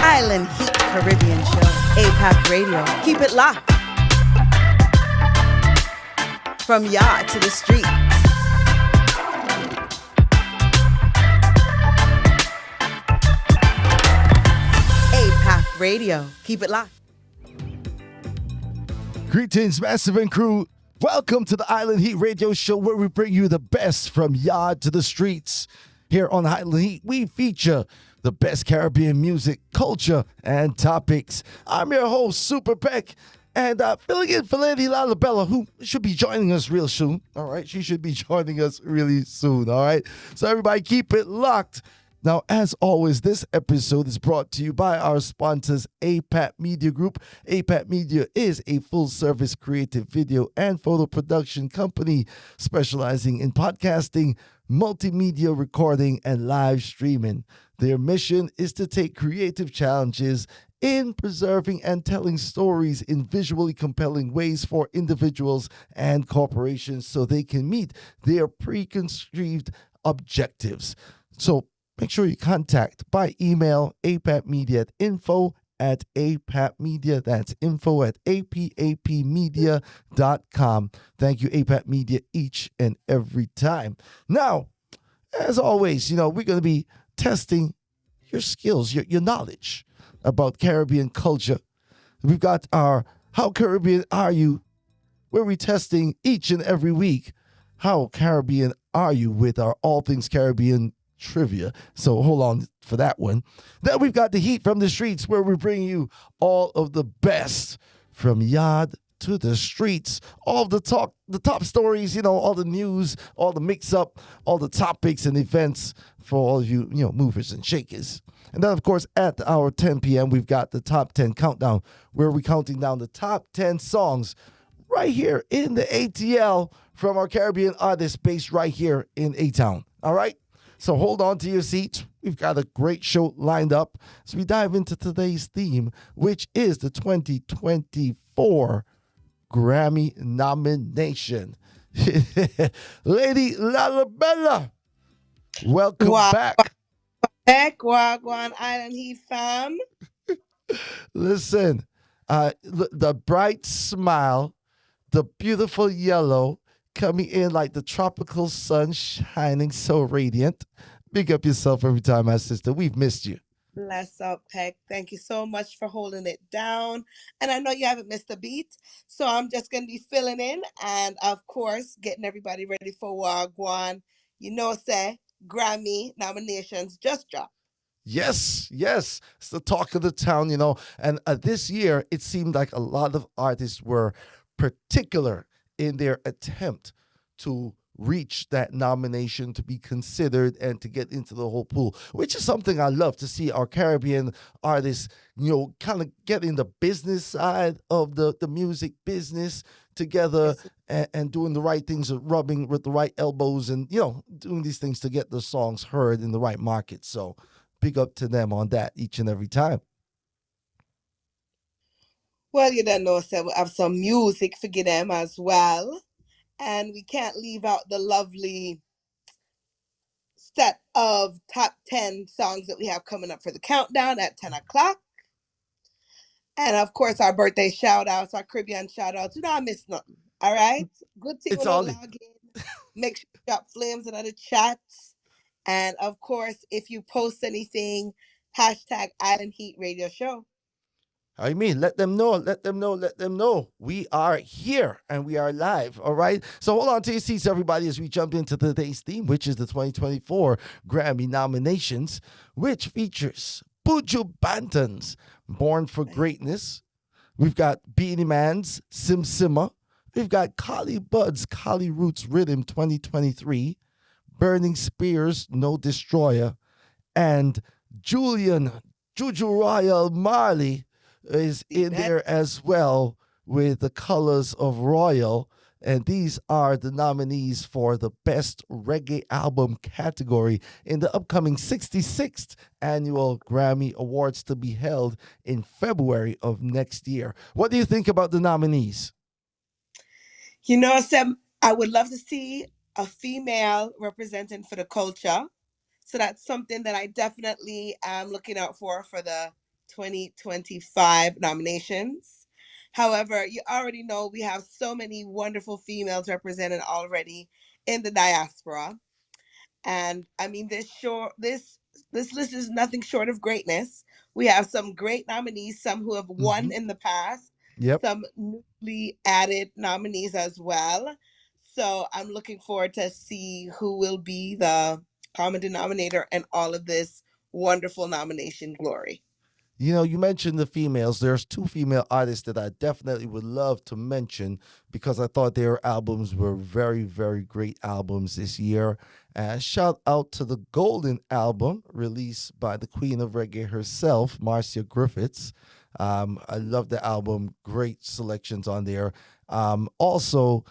Island Heat Caribbean Show. APAC Radio. Keep it locked. From yacht to the street. APAC Radio. Keep it locked. Greetings, Massive and crew. Welcome to the Island Heat Radio Show, where we bring you the best from yacht to the streets. Here on Island Heat, we feature the best Caribbean music, culture, and topics. I'm your host, SuperPEC, and filling in for Lady LaLeeBella, who should be joining us real soon. All right, she should be joining us really soon. All right, so everybody keep it locked. Now, as always, this episode is brought to you by our sponsors, APAC Media Group. APAC Media is a full-service creative video and photo production company specializing in podcasting, multimedia recording, and live streaming. Their mission is to take creative challenges in preserving and telling stories in visually compelling ways for individuals and corporations so they can meet their preconceived objectives. So make sure you contact by email apacmedia at info@apacmedia. That's info@apapmedia.com. Thank you, APAC Media, each and every time. Now, as always, we're going to be testing your skills, your knowledge about Caribbean culture. We've got our How Caribbean Are You, where we're testing each and every week how Caribbean are you with our All Things Caribbean trivia. So hold on for that one. Then we've got the Heat from the Streets, where we bring you all of the best from yacht to the streets, all the top stories, all the news, all the mix-up, all the topics and events for all of you, movers and shakers. And then, of course, at our 10 p.m., we've got the Top 10 Countdown, where we're counting down the top 10 songs right here in the ATL from our Caribbean artists based right here in A-Town. All right? So hold on to your seats. We've got a great show lined up as we dive into today's theme, which is the 2024 Grammy nomination. Lady LaLeeBella, welcome back. Wagwan Island Heat fam. Listen, the bright smile, the beautiful yellow, coming in like the tropical sun shining so radiant. Big up yourself every time, my sister. We've missed you. Bless up, Peck. Thank you so much for holding it down. And I know you haven't missed a beat, so I'm just going to be filling in and, of course, getting everybody ready for Wagwan. Say, Grammy nominations just dropped. Yes. It's the talk of the town, And this year, it seemed like a lot of artists were particular in their attempt to reach that nomination, to be considered and to get into the whole pool, which is something I love to see our Caribbean artists, kind of get in the business side of the music business together and doing the right things, rubbing with the right elbows and, doing these things to get the songs heard in the right market. So big up to them on that each and every time. Well, you don't know, so we have some music for them as well. And we can't leave out the lovely set of top 10 songs that we have coming up for the countdown at 10 o'clock. And, of course, our birthday shout-outs, our Caribbean shout-outs. You don't miss nothing, all right? Good thing It's when all you log in. Make sure you drop flames in other chats. And, of course, if you post anything, hashtag Island Heat Radio Show. I mean, let them know. We are here and we are live, all right? So hold on to your seats, everybody, as we jump into today's theme, which is the 2024 Grammy nominations, which features Buju Banton's Born for Greatness. We've got Beenie Man's Simma. We've got Collie Buddz, Collie Roots Riddim 2023. Burning Spears, No Destroyer. And Julian, Juju Royal Marley is in there as well with The Colors of Royal. And these are the nominees for the Best Reggae Album category in the upcoming 66th Annual Grammy Awards to be held in February of next year. What do you think about the nominees? Sam, I would love to see a female representing for the culture. So that's something that I definitely am looking out for the 2025 nominations. However, you already know we have so many wonderful females represented already in the diaspora. And I mean, this list is nothing short of greatness. We have some great nominees, some who have won Mm-hmm. in the past, Yep. some newly added nominees as well. So I'm looking forward to see who will be the common denominator in all of this wonderful nomination glory. You know, you mentioned the females. There's two female artists that I definitely would love to mention because I thought their albums were very, very great albums this year. And shout out to the Golden album released by the Queen of Reggae herself, Marcia Griffiths. I love the album. Great selections on there. Also,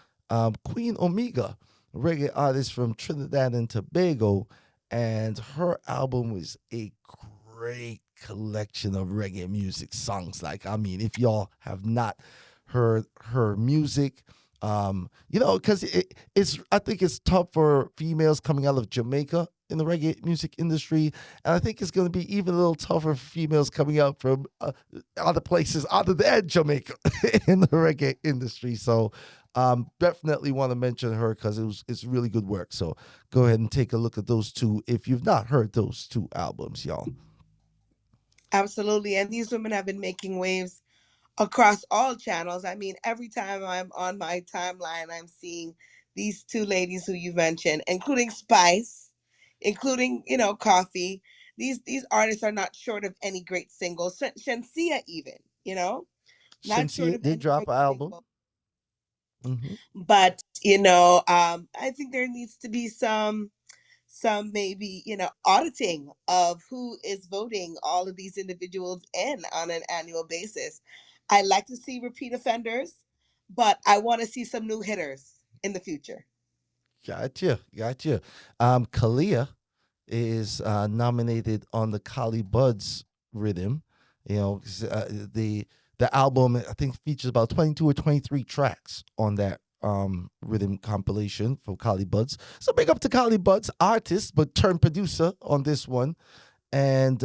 Queen Omega, reggae artist from Trinidad and Tobago, and her album was a great collection of reggae music songs. Like, I mean, if y'all have not heard her music, you know, because it's I think it's tough for females coming out of Jamaica in the reggae music industry, and I think it's going to be even a little tougher for females coming out from other places other than Jamaica in the reggae industry. So definitely want to mention her because it's really good work. So go ahead and take a look at those two if you've not heard those two albums, y'all. Absolutely. And these women have been making waves across all channels. I mean, every time I'm on my timeline, I'm seeing these two ladies who you mentioned, including Spice, including, Coffee. These artists are not short of any great singles. Shensia even, not short Shensia of did any drop great an album. singles. Mm-hmm. But, I think there needs to be some maybe auditing of who is voting all of these individuals in on an annual basis. I like to see repeat offenders, but I want to see some new hitters in the future. Gotcha. Kalia is nominated on the Collie Buddz Riddim. You know, the album I think features about 22 or 23 tracks on that rhythm compilation for Collie Buddz. So big up to Collie Buddz, artist but turned producer on this one. And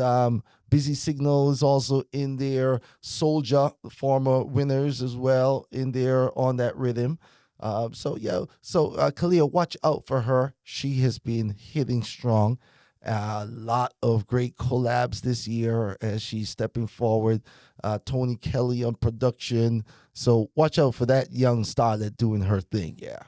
Busy Signal is also in there. Soldier, the former winners as well, in there on that rhythm. So Kalia, watch out for her. She has been hitting strong. A lot of great collabs this year as she's stepping forward. Tony Kelly on production. So watch out for that young starlet doing her thing. Yeah.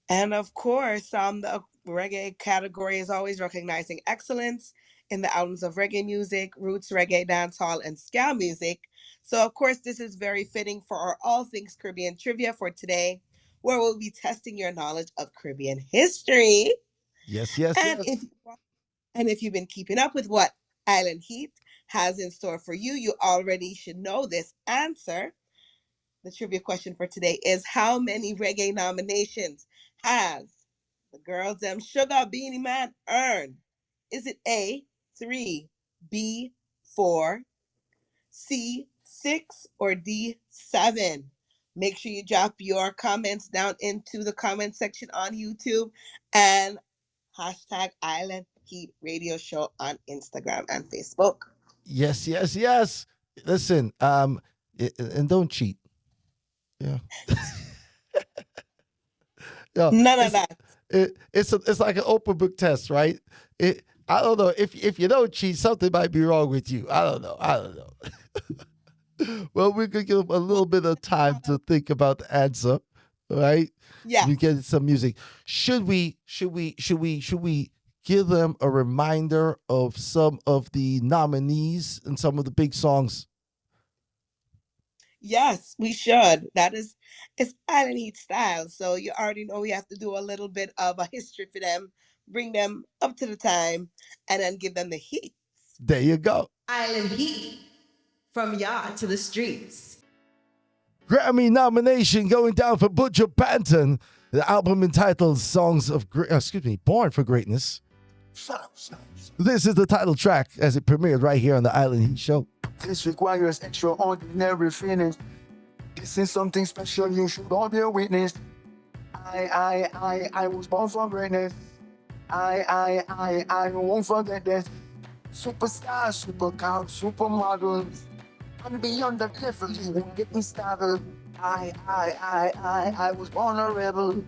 And of course, the reggae category is always recognizing excellence in the albums of reggae music, roots reggae, dancehall, and ska music. So, of course, this is very fitting for our All Things Caribbean trivia for today, where we'll be testing your knowledge of Caribbean history. Yes. And if you've been keeping up with what Island Heat has in store for you, you already should know this answer. The trivia question for today is how many reggae nominations has the Girls Them Sugar Beenie Man earned? Is it A, 3, B, 4, C, 6, or D, 7? Make sure you drop your comments down into the comment section on YouTube and hashtag Island Heat Radio Show on Instagram and Facebook. Yes. Listen, and don't cheat. Yeah. Yeah. None of that. It's like an open book test, right? I don't know if you don't cheat, something might be wrong with you. I don't know. Well, we could give them a little bit of time to think about the answer, right? Yeah. We get some music. Should we give them a reminder of some of the nominees and some of the big songs? Yes, we should. It's Island Heat style. So you already know we have to do a little bit of a history for them, bring them up to the time, and then give them the heat. There you go. Island Heat. From yaad to the streets. Grammy nomination going down for Buju Banton. The album entitled Born for Greatness. This is the title track as it premiered right here on the Island Heat Show. This requires extraordinary finish. This is something special, you should all be a witness. I was born for greatness. I won't forget that. Superstar, super car, supermodels. And beyond that level, you won't get me started. I was born a rebel.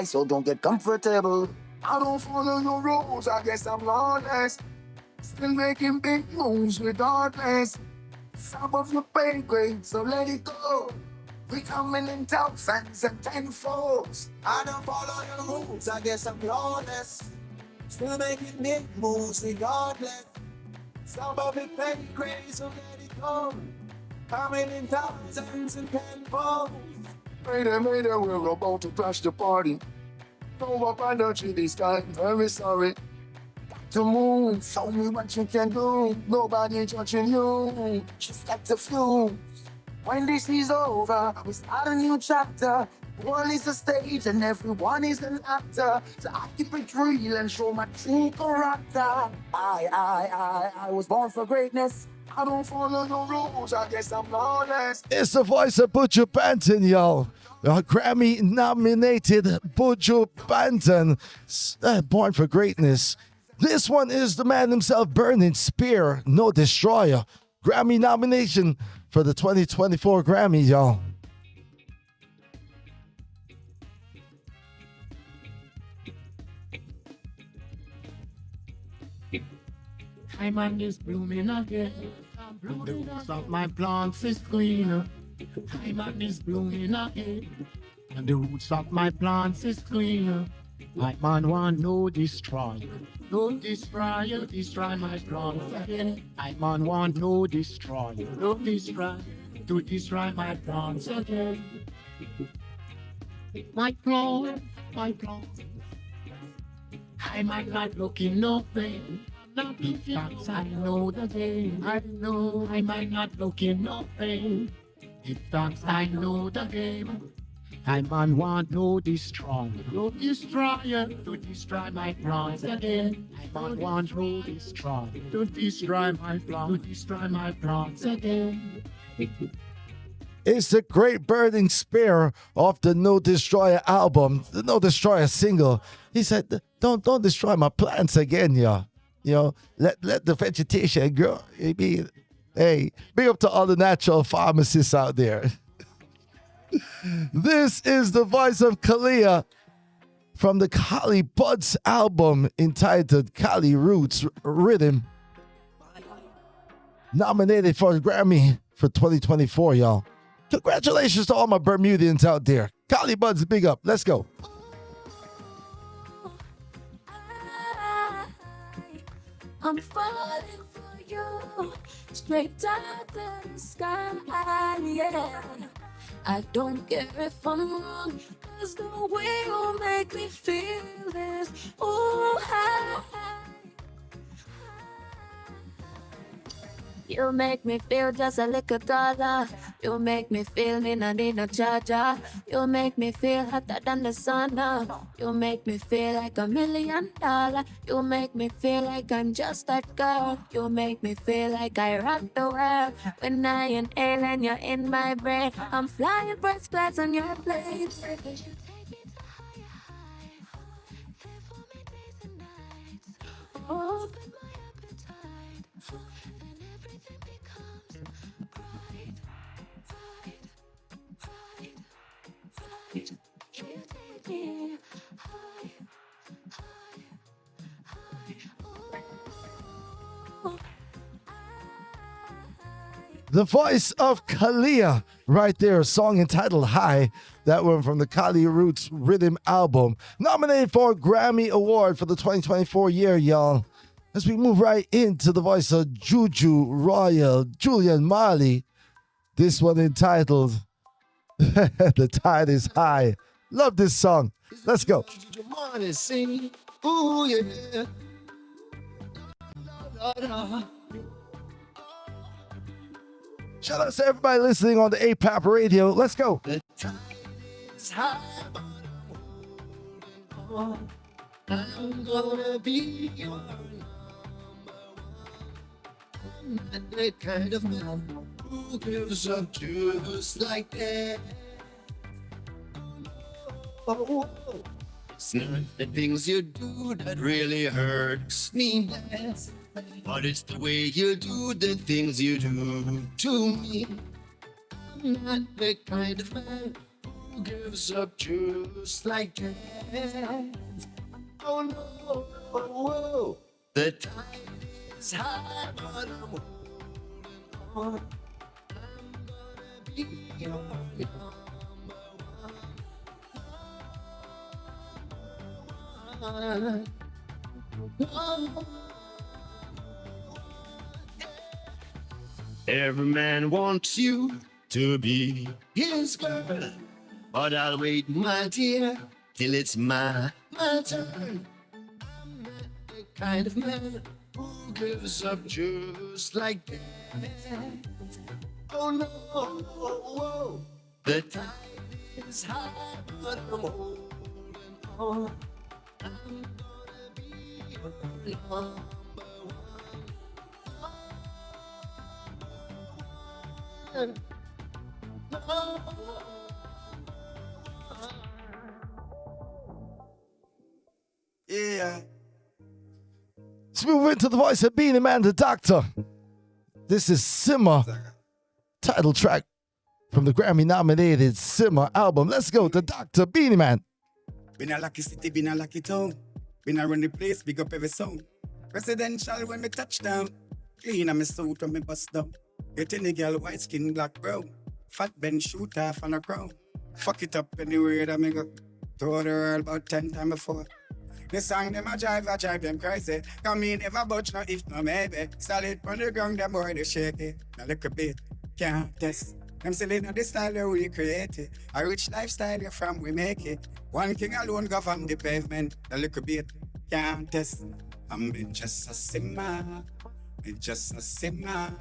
So don't get comfortable. I don't follow no rules, I guess I'm lawless. Still making big moves regardless. Some of your pay grade, so let it go. We coming in thousands and tenfolds. I don't follow your rules, I guess I'm lawless. Still making big moves regardless. Some of it pay grade, so let it go. Coming in thousands and tenfolds. Mayday, we're about to crash the party. Go up under the sky, very sorry. To move, show me what you can do. Nobody judging you, just got the flu. When this is over, we start a new chapter. One is the stage and everyone is an actor. So I keep it real and show my true character. I was born for greatness. I don't follow no rules, I guess I'm lawless. It's the voice of Buju Banton, y'all. Grammy nominated Buju Banton, born for greatness. This one is the man himself, Burning Spear, No Destroyer. Grammy nomination for the 2024 Grammy, y'all. My mind is blooming again. The roots of my plants is cleaner. My mind is blooming again. And the roots of my plants is cleaner. My man want no destroyer. No destroyer, destroy my plants again. My man want no destroyer. No destroyer, to destroy my plants again. My plant. I might not look in no pain. Not if that's I know the game. I know I might not look in no pain. If that's I know the game. I man want no destroyer. No destroyer to destroy my plants again. I man want no destroyer to destroy my plants. To destroy my plants again. It's the great Burning Spear off the No Destroyer album, the No Destroyer single. He said, don't destroy my plants again, yeah. You know, let the vegetation grow. Hey, big up to all the natural pharmacists out there. This is the voice of Collie from the Collie Buddz album entitled Cali Roots Riddim. Nominated for a Grammy for 2024, y'all. Congratulations to all my Bermudians out there. Collie Buddz, big up. Let's go. I'm falling for you, straight out the sky, yeah. I don't care if I'm wrong, 'cause the way you make me feel is, ooh, you make me feel just a little taller. You make me feel me not need no charger. You make me feel hotter than the sun. You make me feel like $1 million. You make me feel like I'm just that girl. You make me feel like I rock the world. When I inhale and you're in my brain, I'm flying first class on your plane. Oh. The voice of Collie right there, a song entitled High. That one from the Cali Roots Riddim album. Nominated for a Grammy Award for the 2024 year, y'all. As we move right into the voice of Juju, Royal, Julian, Marley. This one entitled The Tide is High. Love this song. Let's go. Ooh, yeah. Shout out to everybody listening on the APAP radio. Let's go. The time is high, but I'm gonna be your number one. And that kind of man who gives up just like that. Oh, It's not the things you do that really hurts me, but it's the way you do the things you do to me. I'm not the kind of man who gives up just like that. Oh no, oh, whoa. The time is hard, but I'm holding on. I'm gonna be your number one. Every man wants you to be his girl, but I'll wait, my dear, till it's my turn. I'm not the kind of man who gives up just like that. Oh no, whoa. The time is hard, but I'm holding on. I'm gonna be your number one. Yeah. Let's move into the voice of Beenie Man, the Doctor. This is Simma, title track from the Grammy-nominated Simma album. Let's go, the Doctor, Beenie Man. Been a lucky city, been a lucky town. Been a run the place, big up every sound. Residential when me touch down. Clean on me suit when me bust down. Get any girl, white skin, black, brown. Fat bench, shoot off on a crown. Fuck it up anywhere that me go. Told the world about 10 times before. The song them I drive them crazy. Come in, never budge, no if no maybe. Solid on the ground, them boy they shake it. Now look a bit, can't test. I'm selling on the style that we create it. A rich lifestyle you from we make it. One king alone govern the pavement. Now look a bit, can't test. I'm been just a simmer, been just a simmer.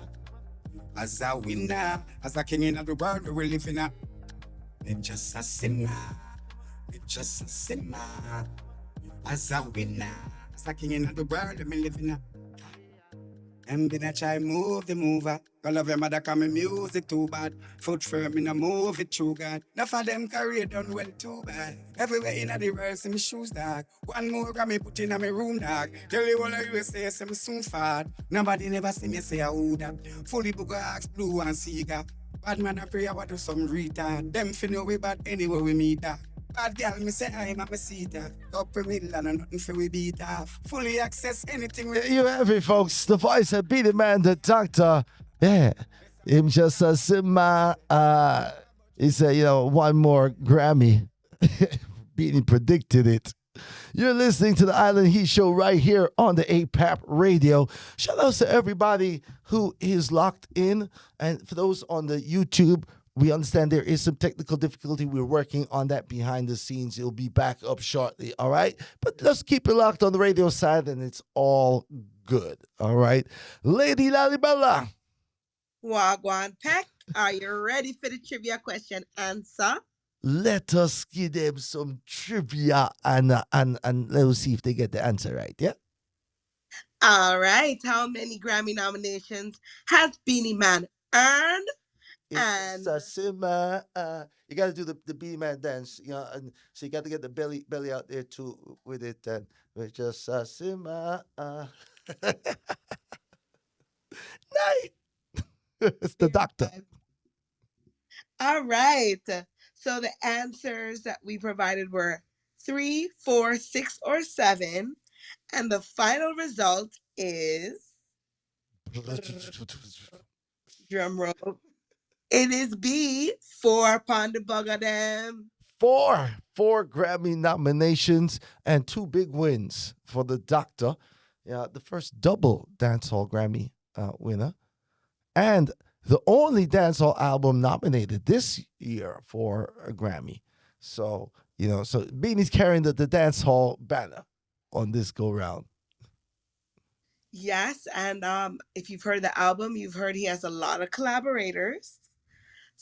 As a winner, as a king in the world we live in a. Been just a simmer, been just a simmer. As a winner, as a king in the world, me living a. I'm gonna try move the mover. I love your mother, call me music too bad. Foot firm in a move it true God. Enough of them career done well too bad. Everywhere in the world, see me shoes dog. One more Grammy put in my room dog. Tell you all of you say, me soon fad. Nobody never see me say a who that. Fully book axe, blue and cigar. Bad man I pray I want do some retard. Them fin know we bad anywhere we meet that. Bad girl, me say I'm a seater. Upper middle and nothing for we beat off. Fully access anything we. There you have it, folks. The voice of Beenie Man, the Doctor. Yeah. Him just a Simma. He said, one more Grammy. Beenie predicted it. You're listening to the Island Heat Show right here on the APAP radio. Shout out to everybody who is locked in. And for those on the YouTube, we understand there is some technical difficulty. We're working on that behind the scenes. It'll be back up shortly, all right? But let's keep it locked on the radio side, and it's all good, all right? Lady LaLeeBella. Wagwan Peck, are you ready for the trivia question answer? Let us give them some trivia and let's see if they get the answer right, yeah? All right. How many Grammy nominations has Beenie Man earned? It's a Simma. You got to do the Beenie Man dance, and so you got to get the belly out there too with it. And it's just a Simma. Night. It's the Doctor. All right. So the answers that we provided were 3, 4, 6, or 7, and the final result is drum roll. It is B, 4 upon the bug of them. Four Grammy nominations and 2 big wins for the Doctor. Yeah, the first double dancehall Grammy winner, and the only dancehall album nominated this year for a Grammy. So so Beenie's carrying the dancehall banner on this go round. Yes, and if you've heard the album, you've heard he has a lot of collaborators.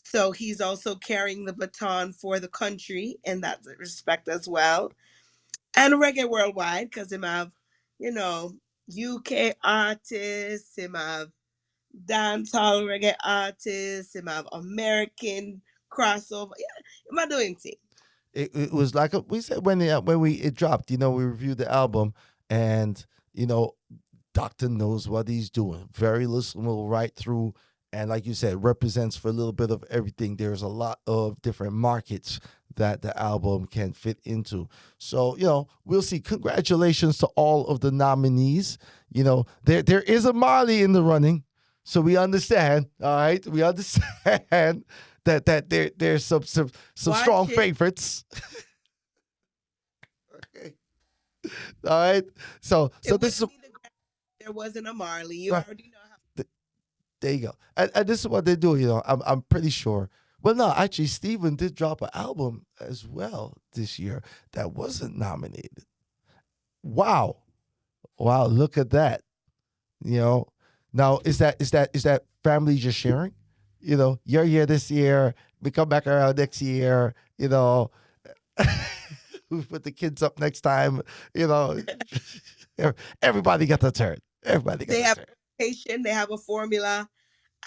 So he's also carrying the baton for the country in that respect as well. And reggae worldwide, because him have, UK artists, him have dancehall reggae artists, him have American crossover. Yeah, him a doing thing. it was like we said when we it dropped. You know, we reviewed the album, and you know, Doctor knows what he's doing. Very listenable right through, and like you said, represents for a little bit of everything. There's a lot of different markets that the album can fit into. So you know, we'll see. Congratulations to all of the nominees. You know, there is a Marley in the running, so we understand. All right, we understand there's some Watch strong it. favorites. Okay. All right. So It this is wouldn't be the Grammy if there wasn't a Marley. You Right. already know how. there you go. And this is what they do. You know, I'm pretty sure. Well, no, actually, Steven did drop an album as well this year that wasn't nominated. Wow. Wow, look at that. You know. Now is that family just sharing? You know, you're here this year, we come back around next year, you know. We put the kids up next time, you know. Everybody got the turn. Everybody got They the have turn. a rotation. They have a formula.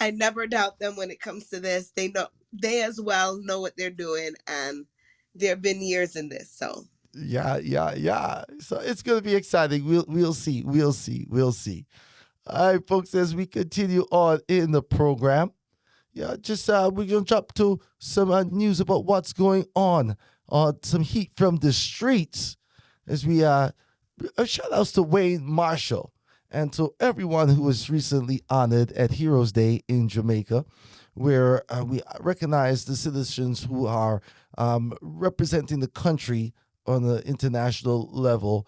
I never doubt them when it comes to this. They as well know what they're doing, and there have been years in this. So Yeah, yeah, yeah. So it's gonna be exciting. We'll see. We'll see. We'll see. All right, folks, as we continue on in the program. Yeah, just we're gonna jump to some news about what's going on. Some heat from the streets as we shout outs to Wayne Marshall and to everyone who was recently honored at Heroes Day in Jamaica, where we recognize the citizens who are representing the country on the international level,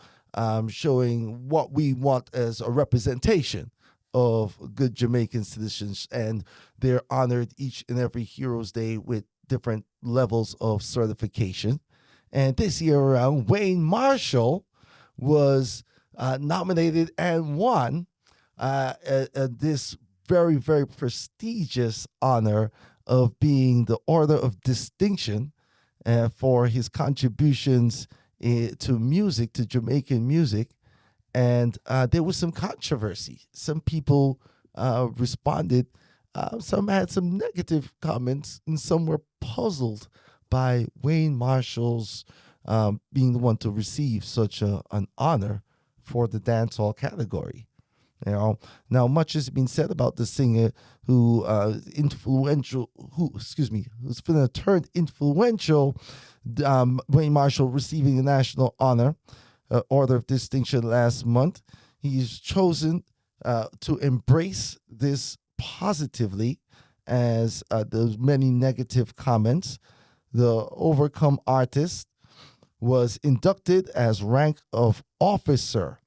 showing what we want as a representation of good Jamaican citizens, and they're honored each and every Heroes Day with different levels of certification. And this year around, Wayne Marshall was nominated and won this very, very prestigious honor of being the Order of Distinction for his contributions to music, to Jamaican music. And there was some controversy. Some people responded. Some had some negative comments, and some were puzzled by Wayne Marshall's being the one to receive such an honor for the dancehall category. You know, now much has been said about the singer who's been turned influential. Wayne Marshall receiving the national honor. Order of Distinction last month. He's chosen to embrace this positively as those many negative comments. The Overcome artist was inducted as rank of officer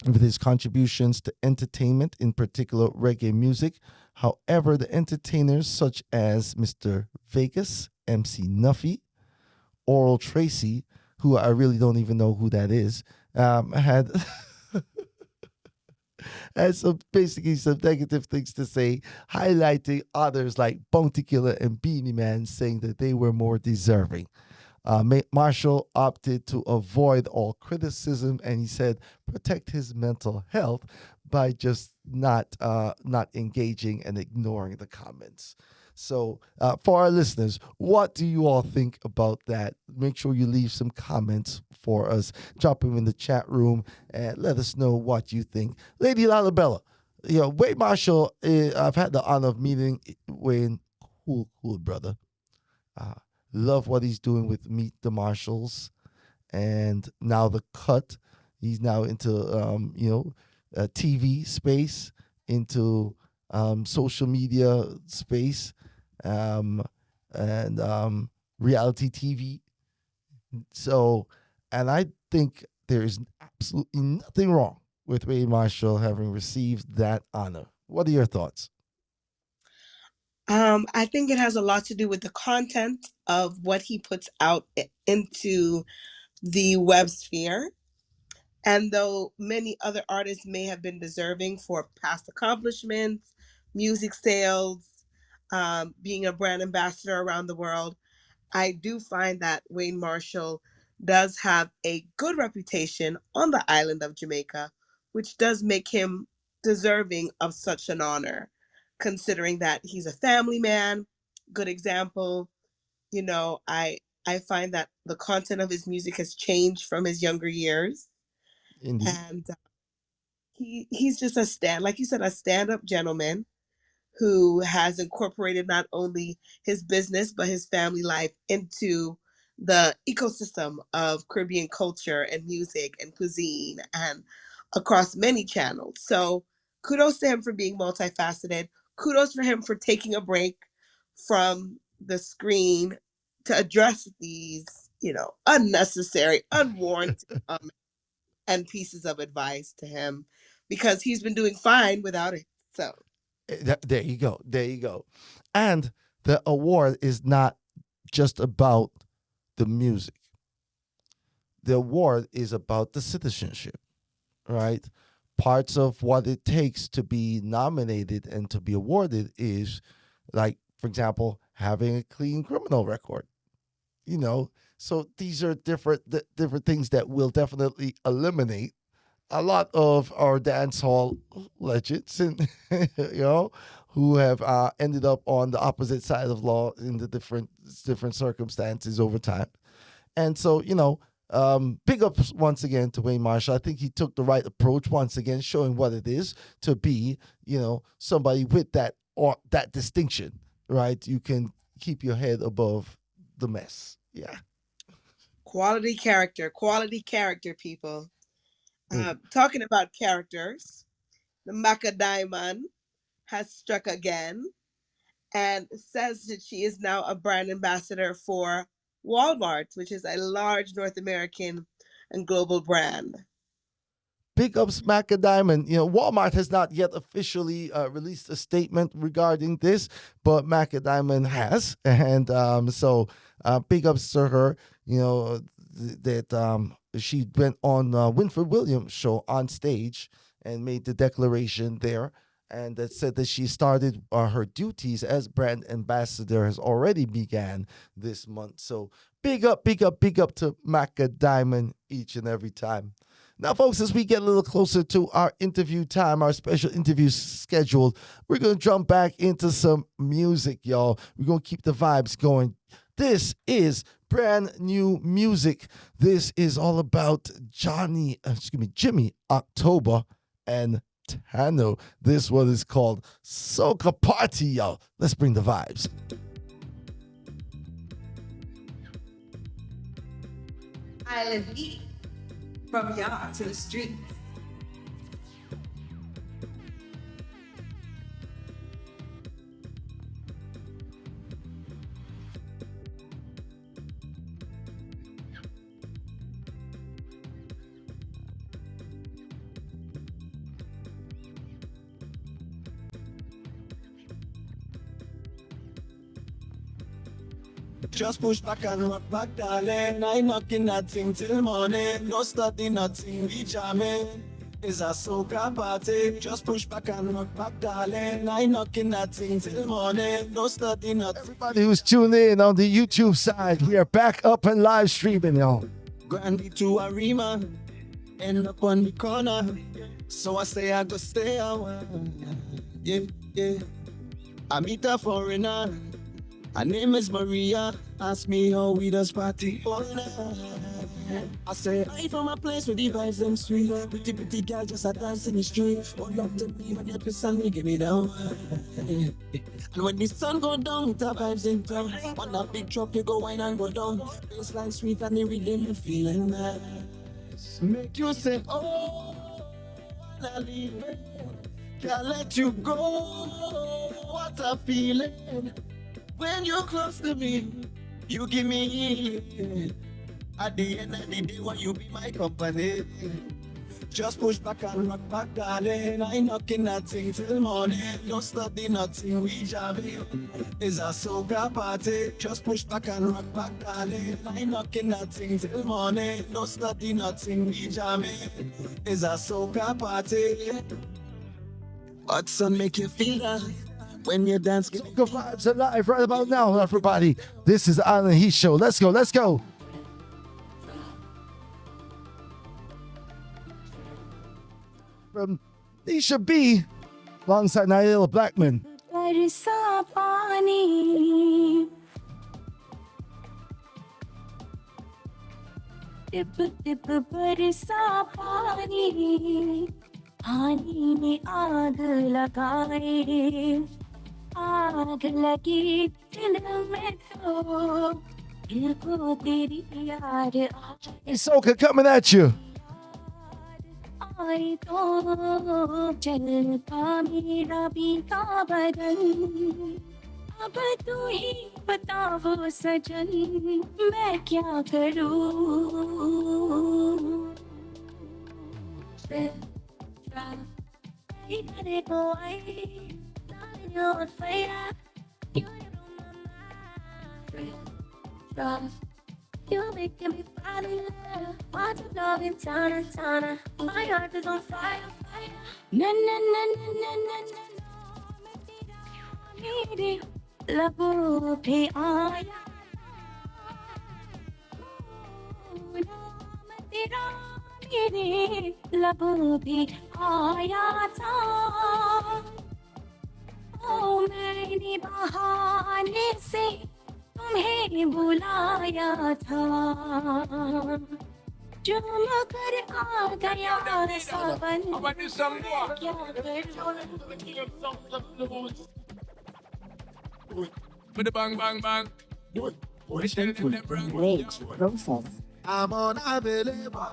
with his contributions to entertainment, in particular reggae music. However, the entertainers such as Mr. Vegas, MC Nuffy, Oral Tracy, who I really don't even know who that is, had had some negative things to say, highlighting others like Bounty Killer and Beenie Man, saying that they were more deserving. Marshall opted to avoid all criticism, and he said protect his mental health by just not engaging and ignoring the comments. So for our listeners, what do you all think about that? Make sure you leave some comments for us. Drop them in the chat room and let us know what you think. Lady LaLeeBella, you know, Wayne Marshall, I've had the honor of meeting Wayne. Cool brother. Love what he's doing with Meet the Marshalls. And now The Cut. He's now into, TV space, into social media space, and reality TV. So, and I think there is absolutely nothing wrong with Wayne Marshall having received that honor. What are your thoughts? I think it has a lot to do with the content of what he puts out into the web sphere. And though many other artists may have been deserving for past accomplishments, music sales, being a brand ambassador around the world, I do find that Wayne Marshall does have a good reputation on the island of Jamaica, which does make him deserving of such an honor, considering that he's a family man. Good example. You know, I I find that the content of his music has changed from his younger years. Indeed. And he's just like you said, a stand-up gentleman who has incorporated not only his business but his family life into the ecosystem of Caribbean culture and music and cuisine and across many channels. So kudos to him for being multifaceted. Kudos for him for taking a break from the screen to address these, unnecessary, unwarranted and pieces of advice to him, because he's been doing fine without it. So There you go. There you go. And the award is not just about the music. The award is about the citizenship, right? Parts of what it takes to be nominated and to be awarded is, like, for example, having a clean criminal record. So these are different things that will definitely eliminate a lot of our dancehall legends, and who have ended up on the opposite side of law in the different circumstances over time. And so, big ups once again to Wayne Marshall. I think he took the right approach once again, showing what it is to be, somebody with that distinction, right? You can keep your head above the mess. Yeah. Quality character, people. Talking about characters, the Maca Diamond has struck again and says that she is now a brand ambassador for Walmart, which is a large North American and global brand. Big ups, Maca Diamond. Walmart has not yet officially released a statement regarding this, but Maca Diamond has. And so big ups to her, that she went on Winfred Williams' show on stage and made the declaration there, and that said that she started her duties as brand ambassador has already began this month. So big up to Maca Diamond each and every time. Now, folks, as we get a little closer to our interview time, our special interview scheduled, we're going to jump back into some music, y'all. We're going to keep the vibes going. This is brand new music. This is all about Jimmy October and Tano. This one is called Soca Party, y'all. Let's bring the vibes. Island Heat, from yard to the streets. Just push back and rock back, darling. I knocking that thing till morning. No study, nothing, we jamming. It's a soca party. Just push back and rock back, darling. I knocking that thing till morning. No study, nothing. Everybody who's tuned in on the YouTube side, we are back up and live streaming, y'all. Grandy to a Rima, end up on the corner. So I say I go stay a while. Yeah. I meet a foreigner. Her name is Maria. Ask me how we does party all night. I say I from a place where the vibes them sweet. Pretty girl just a dance in the street. Oh, love to me when you piss on me, give me down. And when the sun go down, the vibes in town. On that big truck you go wine and go down. Baseline sweet and the rhythm you feeling nice. Make you say oh, wanna leave it. Can't let you go. What a feeling. When you're close to me, you give me at the end of the day, when you be my company. Just push back and rock back, darling. I knocking that thing till morning. No study, nothing, we jamming. It's a soca party. Just push back and rock back, darling. I knocking that thing till morning. No study, nothing, we jamming. It's a soca party. Hot sun make you feel that. When you dance, Soca vibes alive right about now, everybody. This is the Island Heat Show. Let's go. From Nisha B, alongside Naila Blackman. Tip tip बरसा पानी पानी में आग लगाए आग लगी दिल में तो दिल को तेरी याद Hey, Soca coming at you. आई तो चलता मेरा बीता बदन अब तू ही बता वो सजन मैं क्या करूं Iedere boy, lying on fire. You're on my mind. You're making me fall in love. Watch of love in Tana, Tana. My heart is on fire, fire. Na na na na na na na na. मेरे लबों पे आया नाम तेरा मेरे लबों पे आया था ओ मैंने बहाने से तुम्हें बुलाया था जो मगर आ गया सावन क्या करूं With the bang bang bang. I'm unavailable.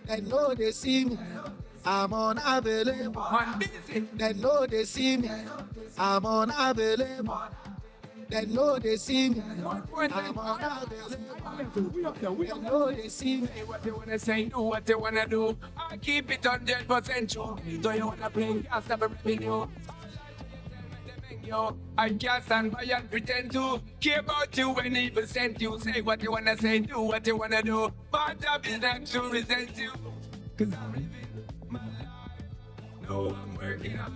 They know they see me. I'm unavailable. They know they see me. I'm unavailable. They know they see me. I'm unavailable. They know they see me. What they wanna say, do what they wanna do. I keep it 100% true. Do you wanna bring gas up everything you? Yo, I can't stand by and pretend to care about you when even sent you. Say what you wanna say, do what you wanna do. My job is not to resent you. Cause I'm living my life. No, I'm working hard.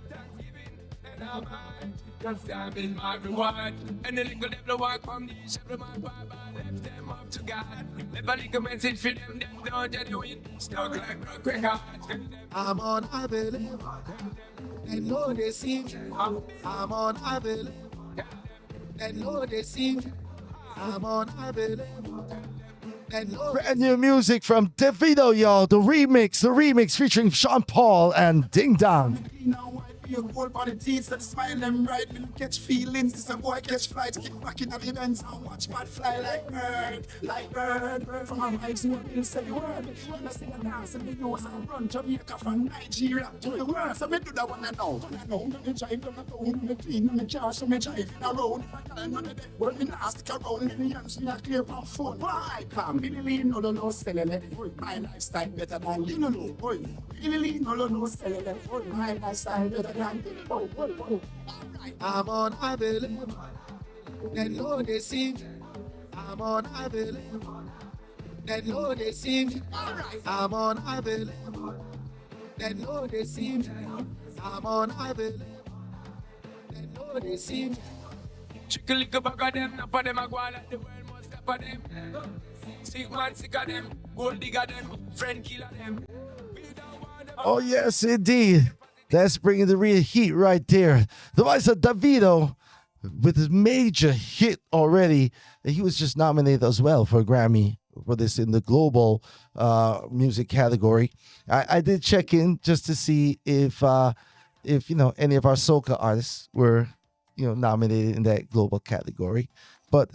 Thanksgiving and I'm hard. Cause time is my reward. And the little devil walk from the shepherd man wife. I left them up to God. Never leave a message for them don't genuine. Stuck like rock records. I'm unavailable. They know they see me. I'm unavailable. They know they see me. I'm unavailable. They know. Brand new music from Davido, y'all. The remix featuring Sean Paul and Ding Dong. Your whole body teeth and smile them right. When you catch feelings, this a boy catch flight. Keep rocking at the events and watch bad fly like bird. From my vibes, you will say the word. You wanna sing and dance and the news and run Jamaica from Nigeria to the world. So me do that one I know. Me drive down the town, me clean me car, so me drive in a road. If I can't run it, well me not stick around. Me hands me a clear from food. Why? Come, Beenie, no, sellele. My lifestyle better than you know. Beenie, no, sellele. My lifestyle better. I'm unavailable. They know they see me. I'm unavailable. They know they see me. I'm unavailable. They know they see me. I'm unavailable. They know they see me. Trickle lick back of them, nap of them a go on like the world must stop of them. Sick man sick of them, gold digger them, friend killer them. Oh, yes, indeed. That's bringing the real heat right there. The voice of Davido with his major hit already. He was just nominated as well for a Grammy for this in the global music category. I did check in just to see if you know any of our soca artists were nominated in that global category. But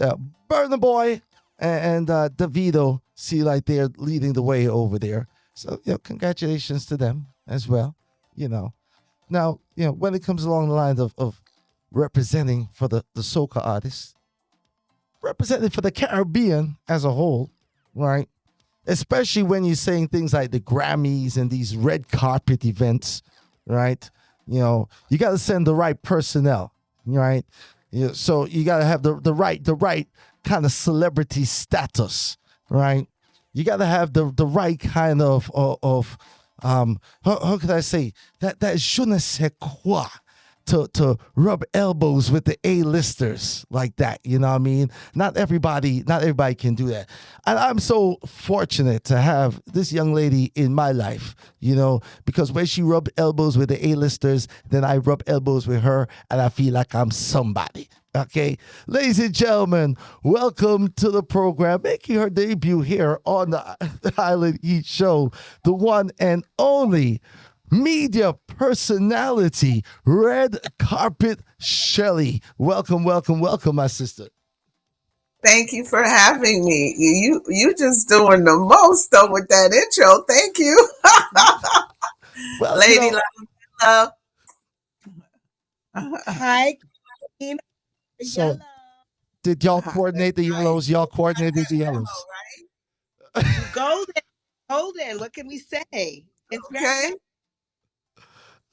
Burna Boy and Davido see like they're leading the way over there. So congratulations to them as well. Now, when it comes along the lines of representing for the soca artists, representing for the Caribbean as a whole, right? Especially when you're saying things like the Grammys and these red carpet events, right? You got to send the right personnel, right? So you got to have the right kind of celebrity status, right? You got to have the right kind of how could I say that je ne sais quoi to rub elbows with the A-listers like that, you know what I mean? Not everybody can do that. And I'm so fortunate to have this young lady in my life, because when she rubbed elbows with the A-listers, then I rub elbows with her and I feel like I'm somebody. Okay, ladies and gentlemen, welcome to the program. Making her debut here on the Island Eat Show, the one and only media personality, Red Carpet Shelly. Welcome, welcome, welcome, my sister. Thank you for having me. You just doing the most though with that intro. Thank you, Well, Lady Love. Hi, Queen so Yellow. did y'all coordinate the yellows? Y'all coordinated the yellows. Golden, golden. What can we say? It's Okay,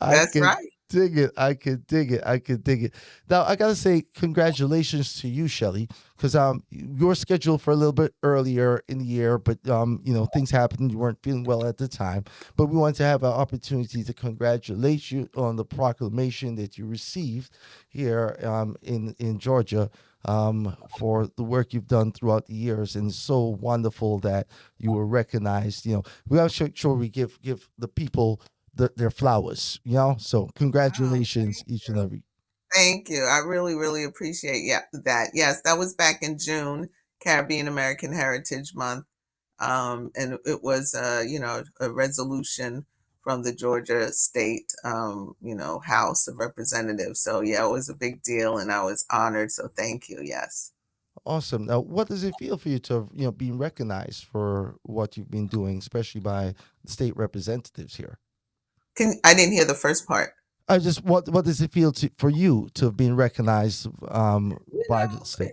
I that's can right. dig it. I can dig it. I can dig it. Now I gotta say congratulations to you, Shelly, because you were scheduled for a little bit earlier in the year, but things happened. You weren't feeling well at the time, but we wanted to have an opportunity to congratulate you on the proclamation that you received here in Georgia. For the work you've done throughout the years, and it's so wonderful that you were recognized. We gotta make sure we give the people their flowers. So Wow, congratulations, each and every. thank you. I really, really appreciate that. Yes, that was back in June, Caribbean American Heritage Month. And it was a resolution from the Georgia State House of Representatives. So yeah, it was a big deal, and I was honored. So thank you. Yes. Awesome. Now, what does it feel for you to being recognized for what you've been doing, especially by the state representatives here? I didn't hear the first part. I just what does it feel for you to have been recognized You by know, the state?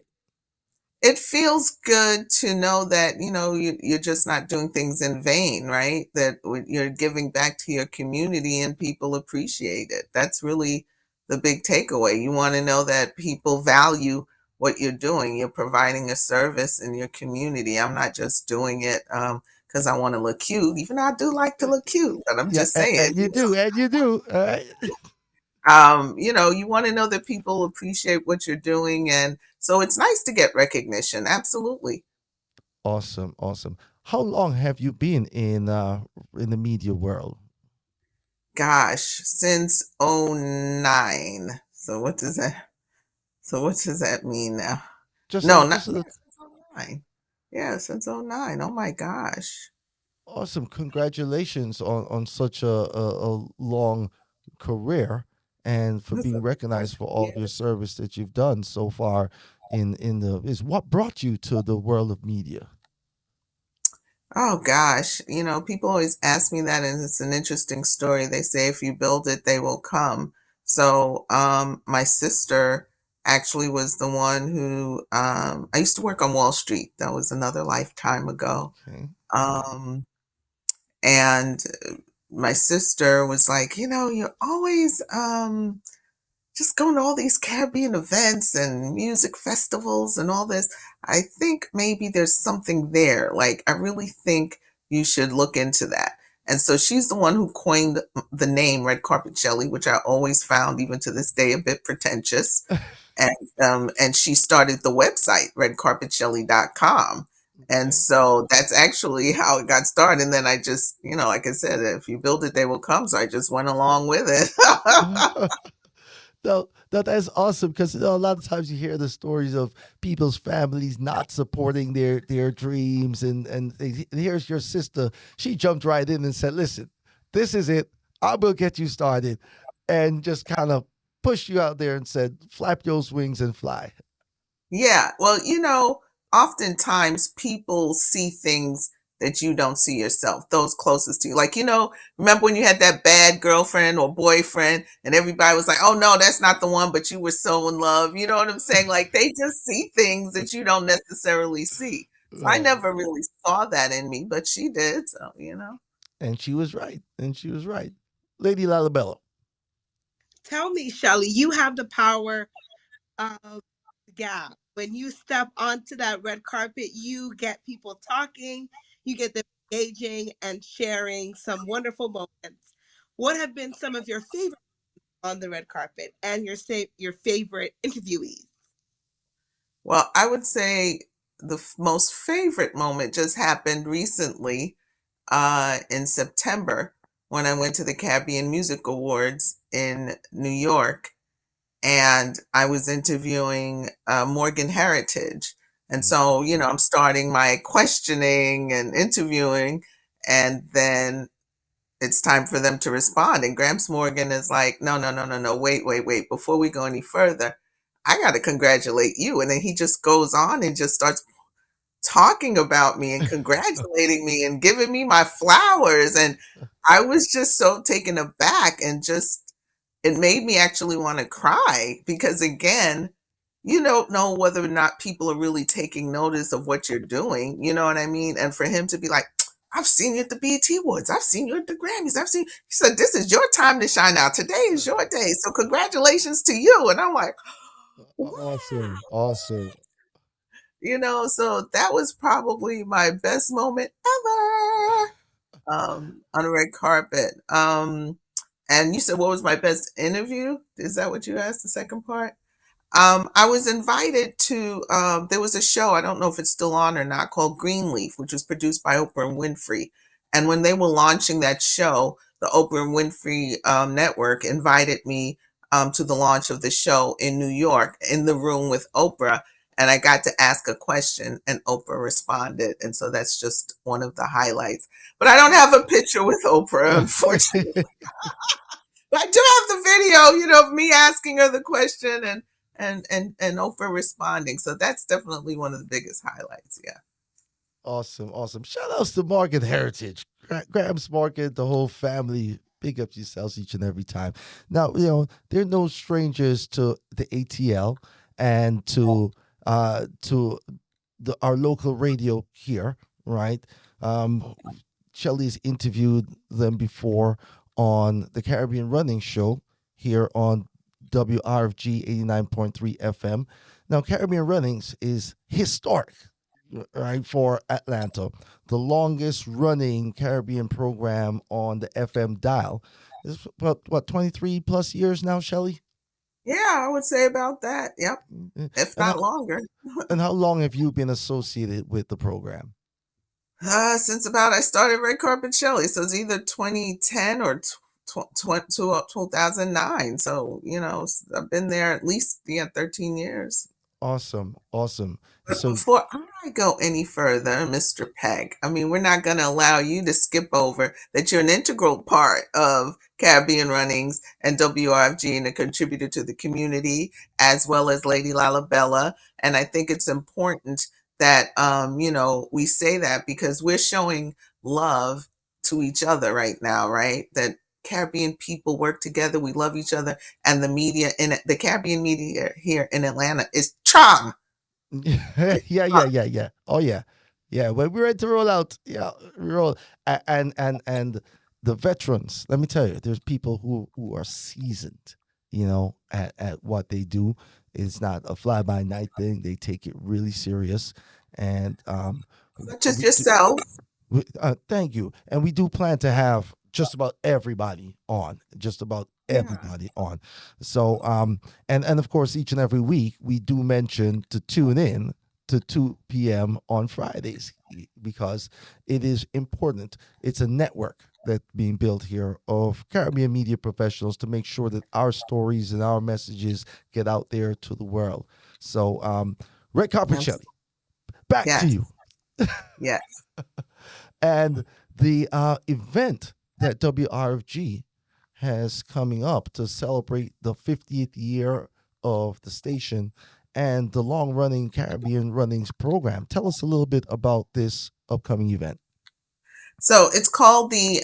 it feels good to know that you're just not doing things in vain, right? That you're giving back to your community and people appreciate it. That's really the big takeaway. You want to know that people value what you're doing. You're providing a service in your community. I'm not just doing it because I want to look cute, even though I do like to look cute, but I'm Yeah, just saying. and you do, and you do. All right. You want to know that people appreciate what you're doing, and so it's nice to get recognition. Absolutely. Awesome, awesome. How long have you been in the media world? Gosh, since '09. So what does that mean now? Just No, a not just yeah, a since '09. Yeah, since '09. Oh my gosh. Awesome. Congratulations on such a long career and for That's being a recognized pleasure. for all of Yeah. your service that you've done so far in the is what brought you to the world of media. Oh gosh, people always ask me that, and it's an interesting story. They say if you build it, they will come. So, my sister actually was the one who I used to work on Wall Street. That was another lifetime ago. Okay. Um, and my sister was like, you're always just going to all these Caribbean events and music festivals and all this. I think maybe there's something there. Like, I really think you should look into that. And so she's the one who coined the name Red Carpet Jelly, which I always found, even to this day, a bit pretentious. And she started the website, redcarpetshelly.com. And Okay. so that's actually how it got started. And then I just, like I said, if you build it, they will come. So I just went along with it. No, no, that's awesome because a lot of times you hear the stories of people's families not supporting their dreams, and here's your sister. She jumped right in and said, "Listen, this is it. I will get you started," and just kind of pushed you out there and said, "Flap those wings and fly." Yeah, well, oftentimes people see things that you don't see yourself, those closest to you. Like, remember when you had that bad girlfriend or boyfriend and everybody was like, oh no, that's not the one, but you were so in love. You know what I'm saying? Like, they just see things that you don't necessarily see. So I Oh, never really saw that in me, but she did. So. and she was right. And she was right. Lady LaLeeBella. Tell me, Shelly, you have the power of gap. When you step onto that red carpet, you get people talking, you get them engaging and sharing some wonderful moments. What have been some of your favorites on the red carpet and your favorite interviewees? Well, I would say the most favorite moment just happened recently in September when I went to the Caribbean Music Awards in New York. and I was interviewing Morgan Heritage. And so, I'm starting my questioning and interviewing, and then it's time for them to respond. And Gramps Morgan is like, no, no, no, no, no, wait, wait, wait. Before we go any further, I got to congratulate you. And then he just goes on and just starts talking about me and congratulating me and giving me my flowers. And I was just so taken aback, and just, it made me actually want to cry, because again, you don't know whether or not people are really taking notice of what you're doing. You know what I mean? And for him to be like, I've seen you at the BET Awards. I've seen you at the Grammys. He said, this is your time to shine out. Today is your day. So congratulations to you. And I'm like, what? Awesome. So that was probably my best moment ever on a red carpet. And you said, what was my best interview? Is that what you asked, the second part? I was invited to, there was a show, I don't know if it's still on or not, called Greenleaf, which was produced by Oprah and Winfrey. And when they were launching that show, the Oprah and Winfrey Network invited me to the launch of the show in New York, in the room with Oprah. And I got to ask a question, and Oprah responded. And so that's just one of the highlights. But I don't have a picture with Oprah, unfortunately. But I do have the video, of me asking her the question and Oprah responding. So that's definitely one of the biggest highlights. Yeah. Awesome. Shout outs to Market Heritage, Grams Market, the whole family. Big up yourselves each and every time. Now, they're no strangers to the ATL and to our local radio here, right? Shelly's interviewed them before on the Caribbean Running Show here on WRFG 89.3 FM. Now, Caribbean Runnings is historic, right, for Atlanta. The longest running Caribbean program on the FM dial is what 23 plus years now, Shelly? Yeah, I would say about that. Yep. If not longer. And how long have you been associated with the program? Since about I started Red Carpet Shelly. So it's either 2010 or 2009. So, I've been there at least 13 years. Awesome. But before I go any further, Mr. Peg, we're not going to allow you to skip over that you're an integral part of Caribbean Runnings and WRFG, and a contributor to the community, as well as Lady LaLeeBella. And I think it's important that, we say that, because we're showing love to each other right now, right? That Caribbean people work together. We love each other. And the media the Caribbean media here in Atlanta is strong. Yeah. Oh yeah. When we're ready to roll out, we roll. And the veterans, let me tell you, there's people who are seasoned, at what they do. It's not a fly-by-night thing. They take it really serious. And such as yourself. Thank you. And we do plan to have just about everybody on. So, and of course, each and every week, we do mention to tune in to 2 p.m. on Fridays, because it is important. It's a network that's being built here of Caribbean media professionals to make sure that our stories and our messages get out there to the world. So, Red Carpet Shelly, back to you. Yes. And the event that WRFG has coming up to celebrate the 50th year of the station and the long-running Caribbean Runnings program. Tell us a little bit about this upcoming event. So it's called the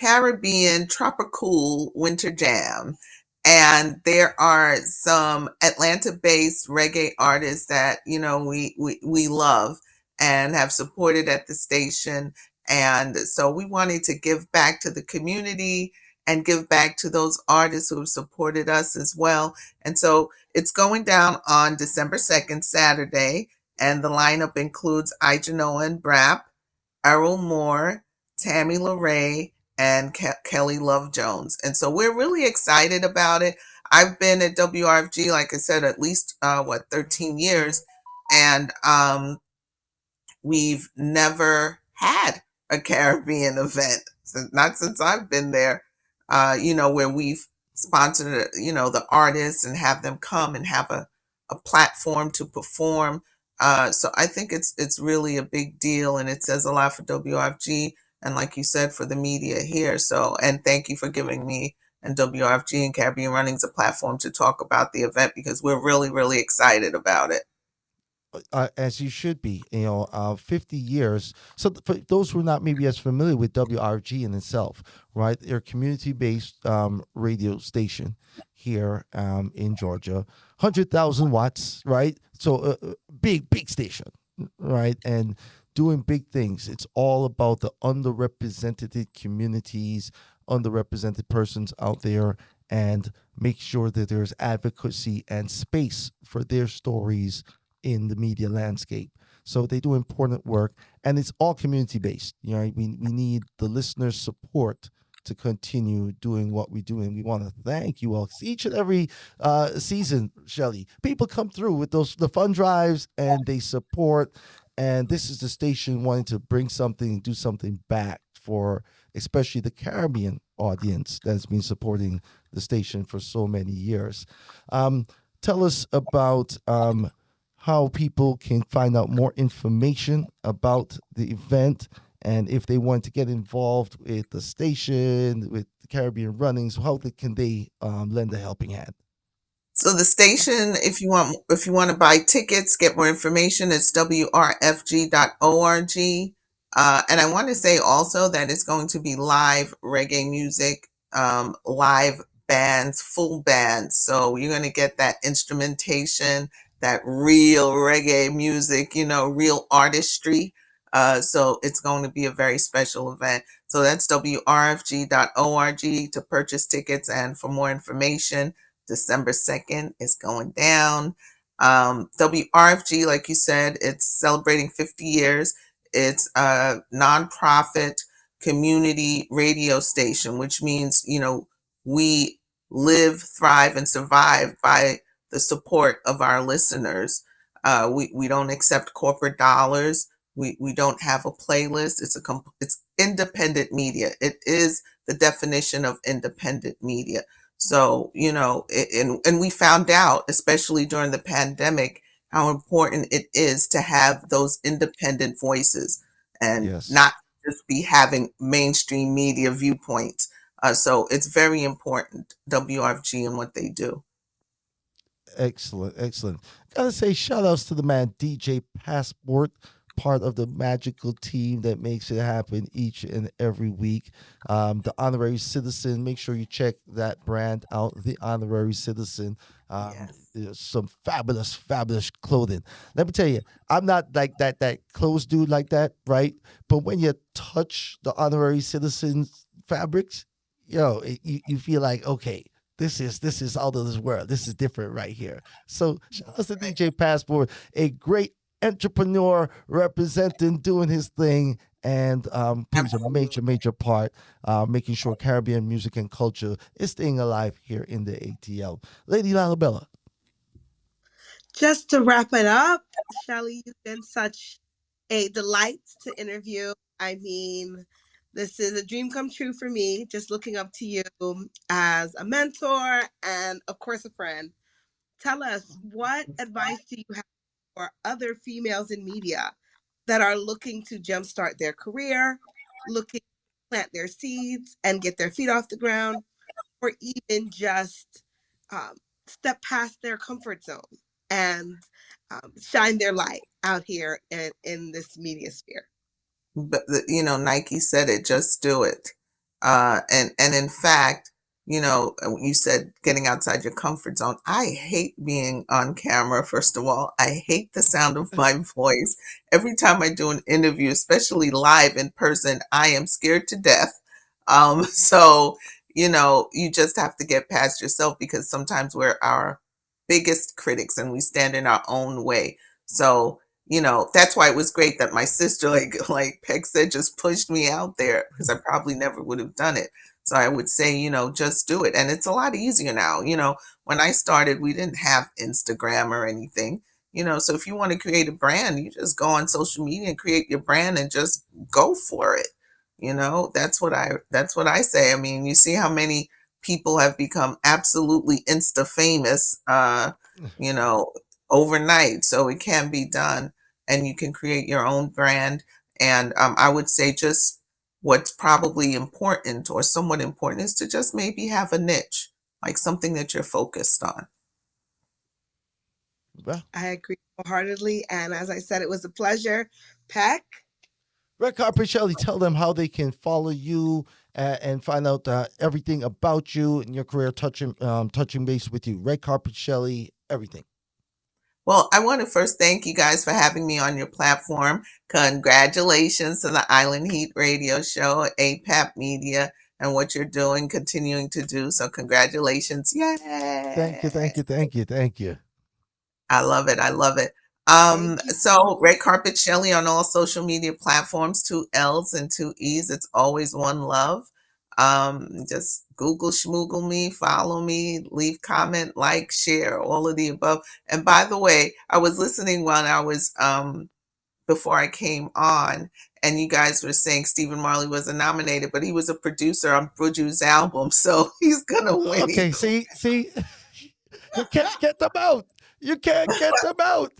Caribbean Tropical Winter Jam. And there are some Atlanta-based reggae artists that, we love and have supported at the station. And so we wanted to give back to the community and give back to those artists who have supported us as well. And so it's going down on December 2nd, Saturday. And the lineup includes Ijanoa and Brap, Errol Moore, Tammy LaRae, and Kelly Love Jones. And so we're really excited about it. I've been at WRFG, like I said, at least 13 years, and we've never had a Caribbean event, not since I've been there. Where we've sponsor, the artists and have them come and have a platform to perform. So I think it's really a big deal, and it says a lot for WFG and, like you said, for the media here. So, and thank you for giving me and WFG and Caribbean Runnings a platform to talk about the event, because we're really, really excited about it. As you should be. 50 years. So for those who are not maybe as familiar with WRG in itself, right? They're a community-based radio station here in Georgia, 100,000 watts, right? So big station, right? And doing big things. It's all about the underrepresented communities, underrepresented persons out there, and make sure that there's advocacy and space for their stories in the media landscape. So they do important work, and it's all community based. We need the listeners' support to continue doing what we do, and we want to thank you all. Each and every season, Shelly, people come through with the fun drives, and they support. And this is the station wanting to bring something, do something back for especially the Caribbean audience that's been supporting the station for so many years. Tell us about how people can find out more information about the event, and if they want to get involved with the station, with the Caribbean Runnings, how can they lend a helping hand? So the station, if you want to buy tickets, get more information, it's wrfg.org. And I want to say also that it's going to be live reggae music, live bands, full bands. So you're going to get that instrumentation, that real reggae music, real artistry. So it's going to be a very special event. So that's wrfg.org to purchase tickets, and for more information. December 2nd is going down. WRFG, like you said, it's celebrating 50 years. It's a nonprofit community radio station, which means, we live, thrive, and survive by the support of our listeners. We don't accept corporate dollars. We don't have a playlist. It's independent media. It is the definition of independent media. So, and we found out, especially during the pandemic, how important it is to have those independent voices and not just be having mainstream media viewpoints. So it's very important, WRFG, and what they do. Excellent. Gotta say, shout outs to the man DJ Passport, part of the magical team that makes it happen each and every week. The Honorary Citizen, make sure you check that brand out, the Honorary Citizen. There's some fabulous clothing. Let me tell you, I'm not like that clothes dude like that, right? But when you touch the Honorary Citizen fabrics, you feel like, okay, this is out of this world. This is different right here. So shout out to DJ Passport, a great entrepreneur representing, doing his thing, and plays a major part, making sure Caribbean music and culture is staying alive here in the ATL. Lady LaLeeBella. Just to wrap it up, Shelly, you've been such a delight to interview. I mean, this is a dream come true for me, just looking up to you as a mentor and, of course, a friend. Tell us, what advice do you have for other females in media that are looking to jumpstart their career, looking to plant their seeds and get their feet off the ground, or even just step past their comfort zone and shine their light out here in this media sphere? But Nike said it, just do it. And in fact, you said getting outside your comfort zone. I hate being on camera. First of all, I hate the sound of my voice. Every time I do an interview, especially live in person, I am scared to death. So, you just have to get past yourself, because sometimes we're our biggest critics and we stand in our own way. So, that's why it was great that my sister, like Peg said, just pushed me out there, because I probably never would have done it. So I would say, just do it. And it's a lot easier now. When I started, we didn't have Instagram or anything, so if you want to create a brand, you just go on social media and create your brand and just go for it. That's what I say. I mean, you see how many people have become absolutely insta famous, you know, overnight. So it can be done, and you can create your own brand. And I would say just what's probably important or somewhat important is to just maybe have a niche, like something that you're focused on. Well, I agree wholeheartedly. And as I said, it was a pleasure. Peck. Red Carpet Shelly, tell them how they can follow you and find out everything about you and your career, touching base with you. Red Carpet Shelly, everything. Well, I want to first thank you guys for having me on your platform. Congratulations to the Island Heat Radio Show, APAP Media, and what you're doing, continuing to do. So congratulations. Yay. Thank you. I love it. I love it. So Red Carpet Shelly on all social media platforms, 2 L's and 2 E's. It's always one love. Just Google schmoogle me, follow me, leave comment, like, share, all of the above. And by the way, I was listening when I was before I came on, and you guys were saying Stephen Marley wasn't nominated, but he was a producer on Buju's album, so he's gonna win. Okay, see, you can't get them out. You can't get them out.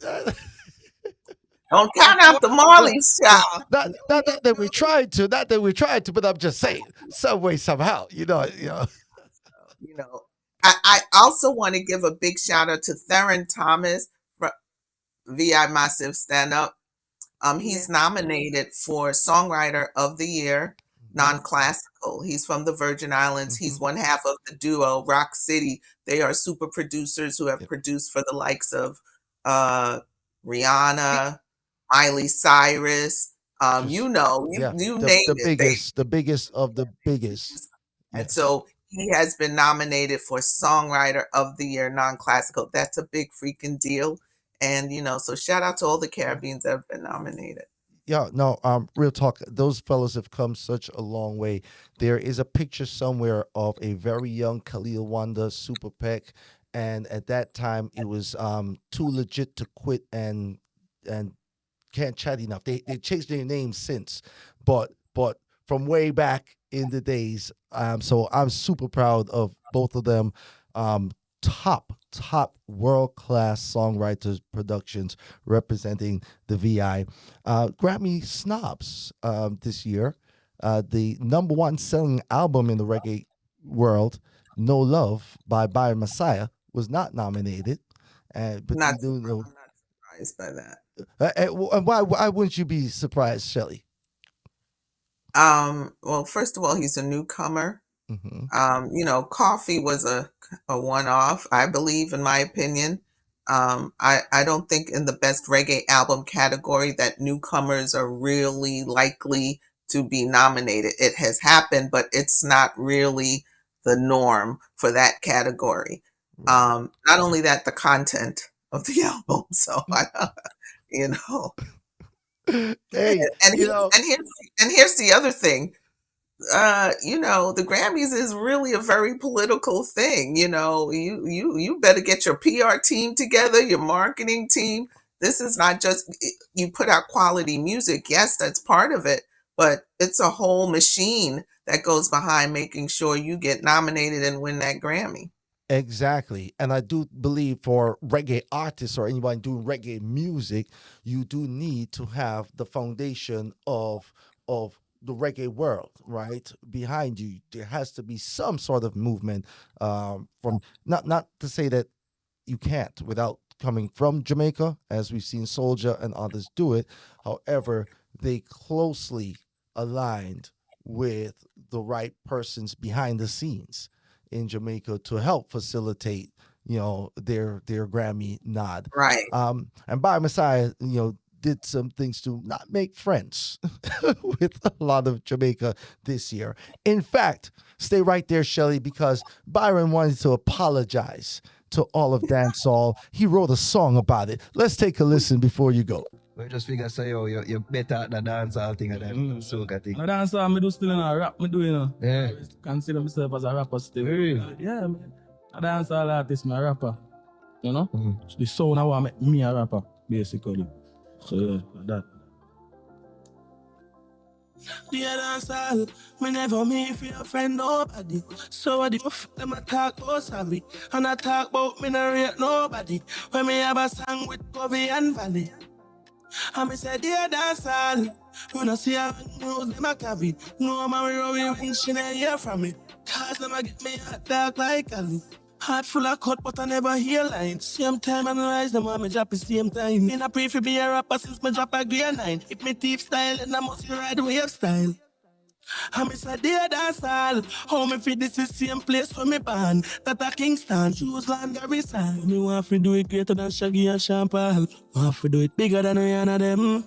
Don't count out the Marleys, child. Not that we tried to, but I'm just saying, some way, somehow, you know. I also want to give a big shout out to Theron Thomas for VI Massive Stand Up. He's nominated for Songwriter of the Year, non-classical. He's from the Virgin Islands. He's one half of the duo Rock City. They are super producers who have produced for the likes of Rihanna, Miley Cyrus. You name it. The biggest of the biggest. And so he has been nominated for Songwriter of the Year, non-classical. That's a big freaking deal. And, so shout out to all the Caribbeans that have been nominated. Yeah, no, real talk. Those fellas have come such a long way. There is a picture somewhere of a very young Khalil Wanda, SuperPEC, and at that time it was too legit to quit and can't chat enough. They changed their names since, but from way back in the days. So I'm super proud of both of them. Top world-class songwriters productions representing the VI. Grammy snobs this year. The number 1 selling album in the reggae world, No Love by Byron Messiah, was not nominated. But I'm not surprised by that. And why wouldn't you be surprised, Shelly? Well, first of all, he's a newcomer. Coffee was a one-off, I believe, in my opinion. I don't think in the best reggae album category that newcomers are really likely to be nominated. It has happened, but it's not really the norm for that category. Not only that, the content of the album. So Hey, and here's the other thing. The Grammys is really a very political thing. You better get your PR team together, your marketing team. This is not just you put out quality music. Yes, that's part of it, but it's a whole machine that goes behind making sure you get nominated and win that Grammy. Exactly. And I do believe for reggae artists or anyone doing reggae music, you do need to have the foundation of the reggae world, right, behind you. There has to be some sort of movement from not to say that you can't without coming from Jamaica, as we've seen Soulja and others do it. However, they closely aligned with the right persons behind the scenes in Jamaica to help facilitate, their Grammy nod. Right. And by Messiah, did some things to not make friends with a lot of Jamaica this year. In fact, stay right there, Shelly, because Byron wanted to apologize to all of dancehall. He wrote a song about it. Let's take a listen before you go. We just figure say, you're better at the dancehall thing than soca thing. The dancehall, I do still in a rap, I do, Yeah. I consider myself as a rapper still. Really? Yeah, man. A dancehall artist, my rapper. So the sound I want to make me a rapper, basically. So yeah, like that. Dear dancehall, me never me for your friend nobody. So what the fuck them a talk about savvy, and I talk about me no rate nobody. When me have a song with Covey and Valley, and me say dear dancehall, when I see a news them a cavity, no man we roll when she not hear from me, cause them a get me a talk like Cali. Heart full of cut, but I never hear lines. Same time and rise, them want me drop the same time. In a pray for be a rapper since me drop a grade 9. If me thief style, and I must ride wave style. I miss a dear dancehall. How me fit this is same place where me born. That a Kingston, choose land Garrison. Me want to do it greater than Shaggy and Sean Paul. Want to do it bigger than Rihanna them.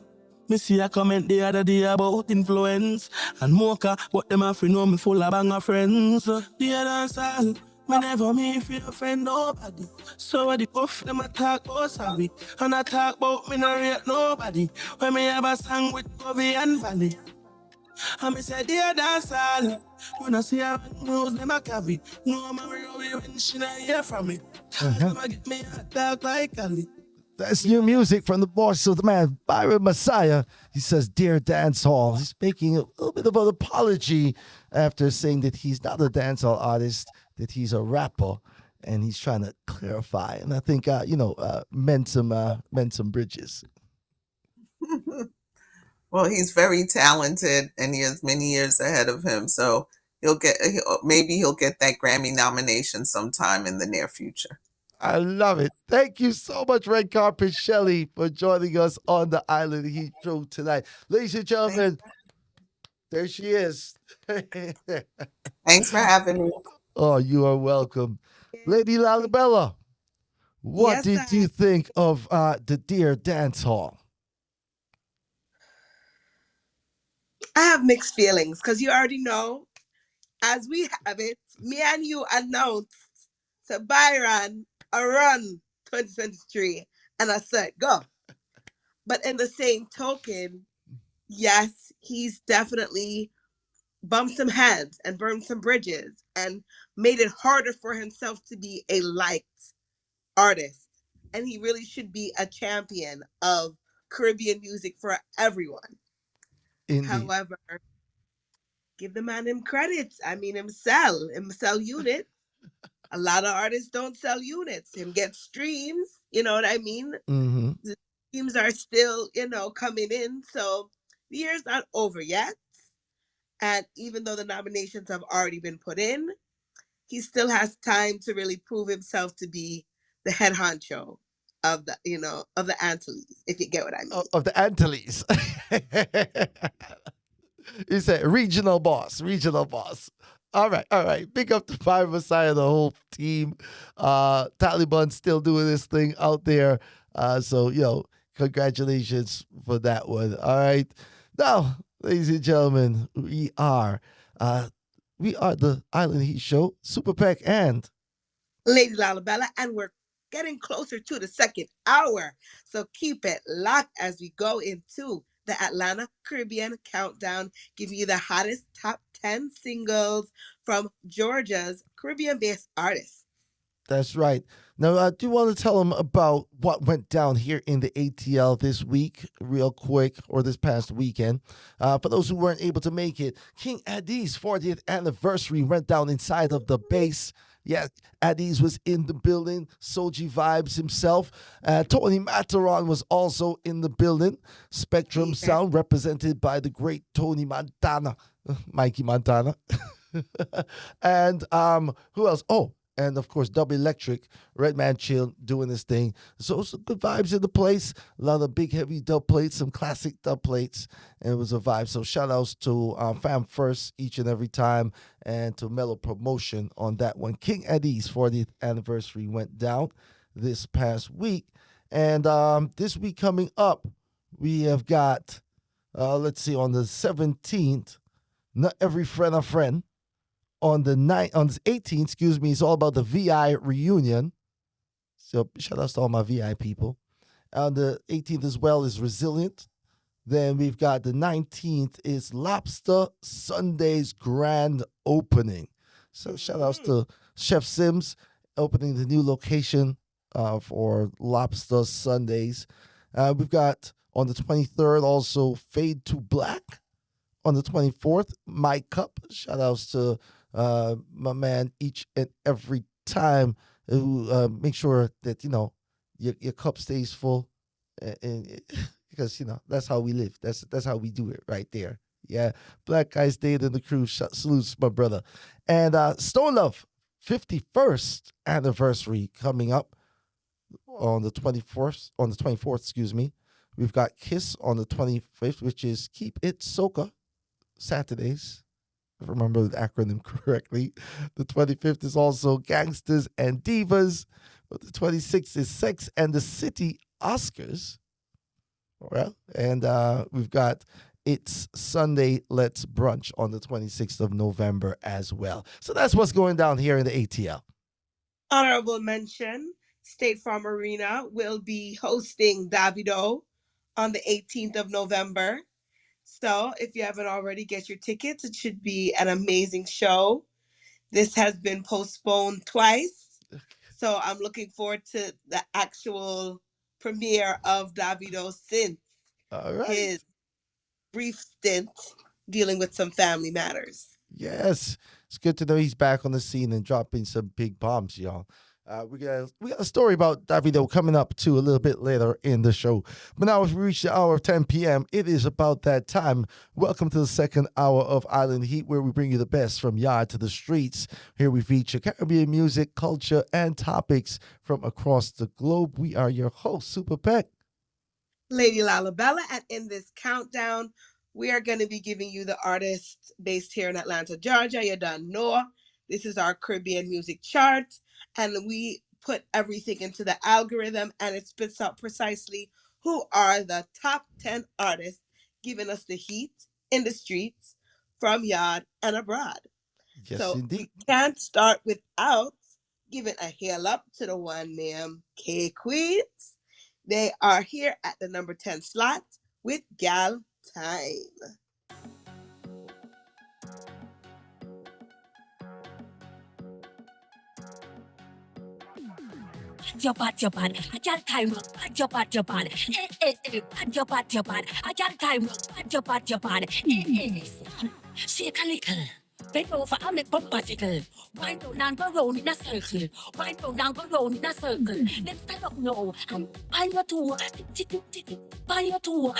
Me see a comment the other day about influence and mocha, but them have to know me full of bang of friends. Dear dancehall, me never me feel offend nobody. So what the puff them a talk about savvy, and I talk about me no rate nobody. When me have a song with Covey and Valley, and me say dear dancehall, when I see her news them a cavity, no man we when she not hear from me. Cause them a get me a talk like Cali. That's new music from the voice of the man, Byron Messiah. He says, Dear Dancehall. He's making a little bit of an apology after saying that he's not a dancehall artist, that he's a rapper, and he's trying to clarify. And I think, mend some bridges. Well, he's very talented, and he has many years ahead of him. So maybe he'll get that Grammy nomination sometime in the near future. I love it. Thank you so much, Red Carpet Shelly, for joining us on the Island Heat Show tonight. Ladies and gentlemen, there she is. Thanks for having me. Oh, you are welcome. Lady LaLeeBella, what did you think of the Dear Dancehall? I have mixed feelings because you already know, as we have it, me and you announced to Byron a run 2023, and I said go. But in the same token, yes, he's definitely bumped some heads and burned some bridges and made it harder for himself to be a liked artist. And he really should be a champion of Caribbean music for everyone. Indeed. However, give the man him credits. I mean, him sell units. A lot of artists don't sell units. Him get streams, you know what I mean? Mm-hmm. The streams are still, coming in. So the year's not over yet. And even though the nominations have already been put in, he still has time to really prove himself to be the head honcho of the, of the Antilles, if you get what I mean. Of the Antilles. He said regional boss. All right. Big up to Byron Messiah, the whole team. Taliban still doing this thing out there. So, congratulations for that one. All right. Now, ladies and gentlemen, we are the Island Heat Show, SuperPEC and Lady LaLeeBella, and we're getting closer to the second hour. So keep it locked as we go into the Atlanta Caribbean Countdown, giving you the hottest top 10 singles from Georgia's Caribbean-based artists. That's right. Now, I do want to tell them about what went down here in the ATL this week, real quick, or this past weekend. For those who weren't able to make it, King Addies' 40th anniversary went down inside of the base. Yeah, Addies was in the building. Soji Vibes himself. Tony Mataron was also in the building. Spectrum Sound, represented by the great Tony Montana, Mikey Montana. And who else? Oh, and of course, Dub Electric, Redman Chill doing this thing. So some good vibes in the place. A lot of big, heavy dub plates, some classic dub plates, and it was a vibe. So shout outs to Fam First each and every time, and to Mellow Promotion on that one. King Eddie's 40th anniversary went down this past week. And this week coming up, we have got, on the 17th, Not Every Friend a Friend. On the 18th, it's all about the VI reunion. So shout out to all my VI people. On the 18th as well is Resilient. Then we've got the 19th is Lobster Sunday's grand opening. So shout outs to Chef Sims opening the new location for Lobster Sundays. We've got on the 23rd also Fade to Black on the 24th. My Cup. Shout outs to my man each and every time who make sure that, your cup stays full. And because, that's how we live. That's how we do it right there. Yeah. Black Guys Day and the crew. Salutes, my brother. And Stone Love, 51st anniversary coming up on the 24th, excuse me. We've got Kiss on the 25th, which is Keep It Soca Saturdays, if I remember the acronym correctly. The 25th is also Gangsters and Divas. But the 26th is Sex and the City Oscars. Well, and we've got It's Sunday Let's Brunch on the 26th of November as well. So that's what's going down here in the ATL. Honorable mention, State Farm Arena will be hosting Davido on the 18th of November. So if you haven't already, get your tickets. It should be an amazing show. This has been postponed twice. So I'm looking forward to the actual premiere of Davido since his brief stint dealing with some family matters. Yes, it's good to know he's back on the scene and dropping some big bombs, y'all. We got a story about Davido coming up too a little bit later in the show. But now as we reach the hour of 10 p.m., it is about that time. Welcome to the second hour of Island Heat, where we bring you the best from yard to the streets. Here we feature Caribbean music, culture, and topics from across the globe. We are your hosts, SuperPEC, Lady LaLeeBella, and in this countdown, we are going to be giving you the artists based here in Atlanta, Georgia. You done know. This is our Caribbean music chart, and we put everything into the algorithm, and it spits out precisely who are the top 10 artists giving us the heat in the streets from yard and abroad. Yes, so indeed. We can't start without giving a hail up to the one named K Queens. They are here at the number 10 slot with Gal Time. Your bad, I got time, your bad, your bad, I got time, your bad, shake a little, bend over and make bumper jiggle, wind down, go round in a circle, wind down, go round in a circle, then stand up now, and buy your two, buy your two,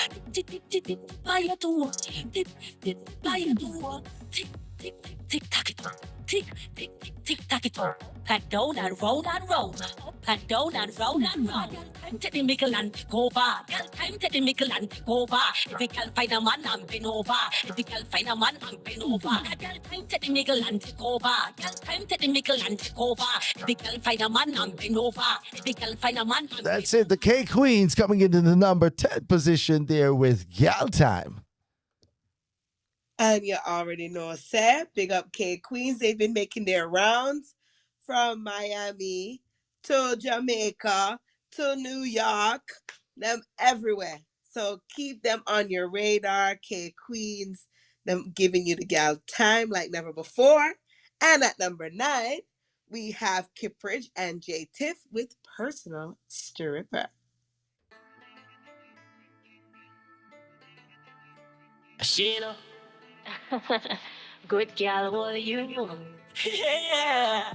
buy your two, buy your two, tick, tack it on. Tick, tack it on. Pack down and roll and roll. Pack down and roll and roll. Time to the mickle and go over. Time to the mickle and go over. If you can find a man, I'm been over. If you can find a man, I'm been over. Time to the mickle and go over. Time to the mickle and go over. If you can find a man, I'm been over. If you can find a man, I'm That's it. The K Queens coming into the number 10 position there with Gal Time. And you already know, Seb, big up K Queens. They've been making their rounds from Miami to Jamaica to New York, them everywhere. So keep them on your radar, K Queens, them giving you the gal time like never before. And at number 9, we have Kippridge and J Tiff with Personal Stripper. Sheena. Good gal, what are you doing? Yeah.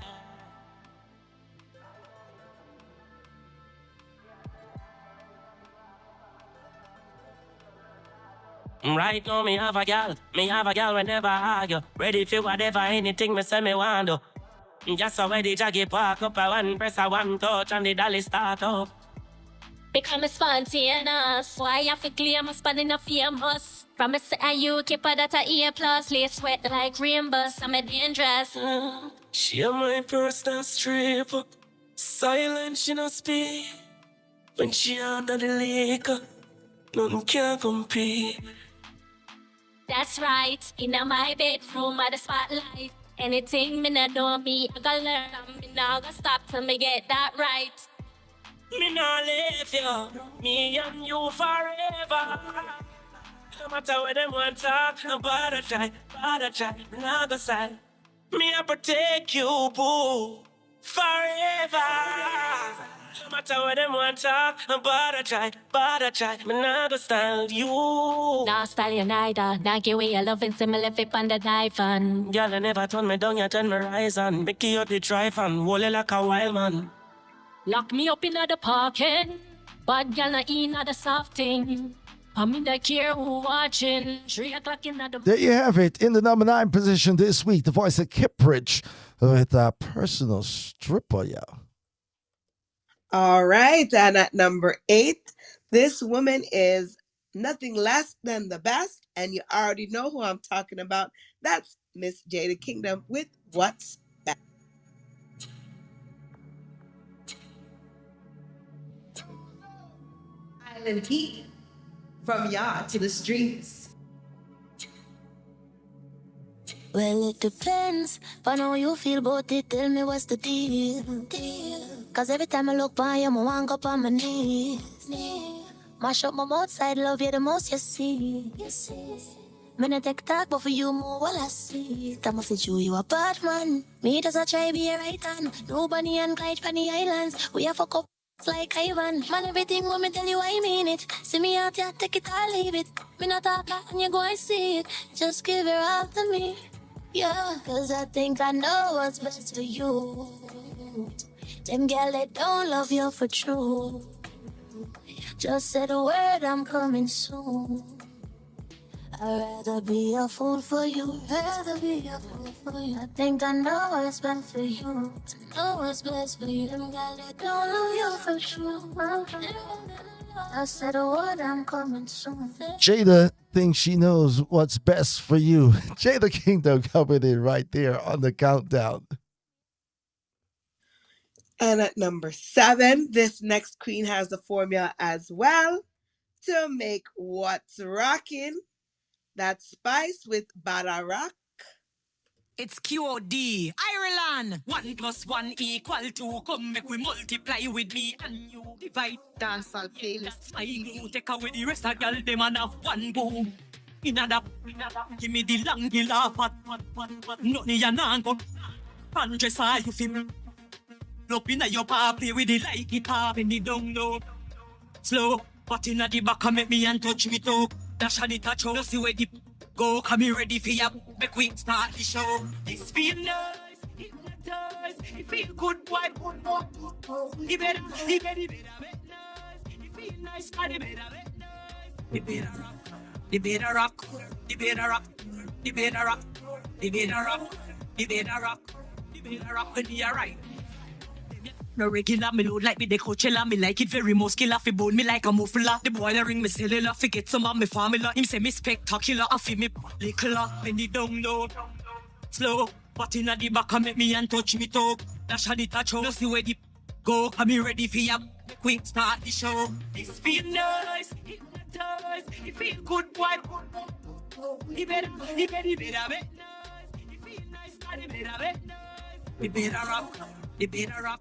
Right now, me have a gal whenever I argue. Ready for whatever, anything me say me want to. Just already jaggy park up, I one press, I one touch, and the dolly start up. Become spontaneous. Why you have to claim a spot in a famous? Promise a you keep a that a A+. Lay sweat like rainbows. I'm a dangerous. She my personal stripper. Silent, she no speak. When she under the lake, none can compete. That's right. In my bedroom at the spotlight. Anything me not do me, I gotta learn. Me not gonna stop till me get that right. Me not leave you, me and you forever. No matter where them want talk, no bother try, me not go side. Me I protect you, boo, forever. No matter what them want talk, but I try, me nah go style you. Nah style you neither. Nah give away your loving, so me left it on the dive on. Girl, I never turn me down, you turn me rise on. Make you up the drive and hold it like a wild man. Lock me up in the pocket, but girl not in the soft thing. I'm in the care who watching. 3 o'clock in the... There you have it. In the number 9 position this week, the voice of Kippridge with a personal stripper, yeah. All right, and at number 8, this woman is nothing less than the best, and you already know who I'm talking about. That's Miss Jada Kingdom with What's Best. Island Heat, from yaad to the streets. Well, it depends. But how you feel about it, tell me what's the deal. Cause every time I look by you, I want go up on my knees. Mash up my mouth side, love you the most, you see. Me not take talk, but for you more, well I see. That must say you a bad man. Me does a try be a right hand. Nobody and Clyde from the islands. We have fuck up like Ivan. Man, everything when me tell you I mean it. See me out here, take it or leave it. Me not talk and you go and see it. Just give it all to me. Yeah, cause I think I know what's best for you. Them girl that don't love you for true. Just say the word, I'm coming soon. I'd rather be a fool for you. Rather be a fool for you. I think I know what's best for you. I know what's best for you. Them girl that don't love you for true. I said the word, I'm coming soon. Jada thinks she knows what's best for you. Jada Kingdom coming in right there on the countdown. And at number 7, this next queen has the formula as well to make what's rocking. That's Spice with Bada Rock. It's QOD, Ireland. 1 + 1 = 2. Come make we multiply with me and you. Divide dancehall playlist. I glue take away the rest of y'all. Them and have one boom. Inada, give me the long laugh. Nothing ya nan go. Undress you feel. Look in your pa play with the like guitar and the don't know. Slow, but in the back make me and touch me toe. Dash on it touch you see where the go. Come here ready for ya. Make we start the show. This feel nice, hypnotize. It feel good, boy, good, boy. It better get nice. It feel nice, and it better get nice. It better rock, it better rock, it better rock, it better rock, it better rock, it better rock, it better rock when you're right. No regular, me load like me the Coachella. Me like it very muscular. Fi bone me like a muffler. The boy that ring me cellular. Forget some of me formula. Him say me spectacular. I feel me particular. When he don't know. Slow, but in the back make me and touch me toe. Dash on the touch. No see where the go. I'm ready for ya. Quick start the show. This feel nice. Hypnotize. It feel good, boy. He better get nice. It feel nice, and it better get nice. It better rock. It better rock.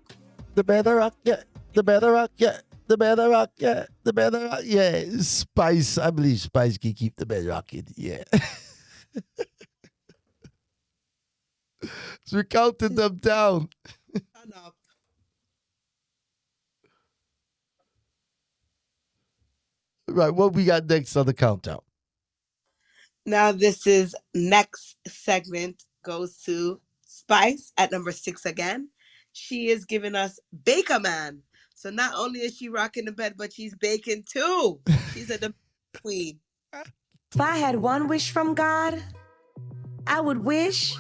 The better rock, yeah. The better rock, yeah. The better rock, yeah. The better rock, yeah. Spice, I believe Spice can keep the better rocking, yeah. So we counted them down. Turn up. Right, what we got next on the countdown? Now this is next segment goes to Spice at number 6 again. She is giving us Baker Man. So not only is she rocking the bed, but she's baking too. She's a queen. If I had one wish from God, I would wish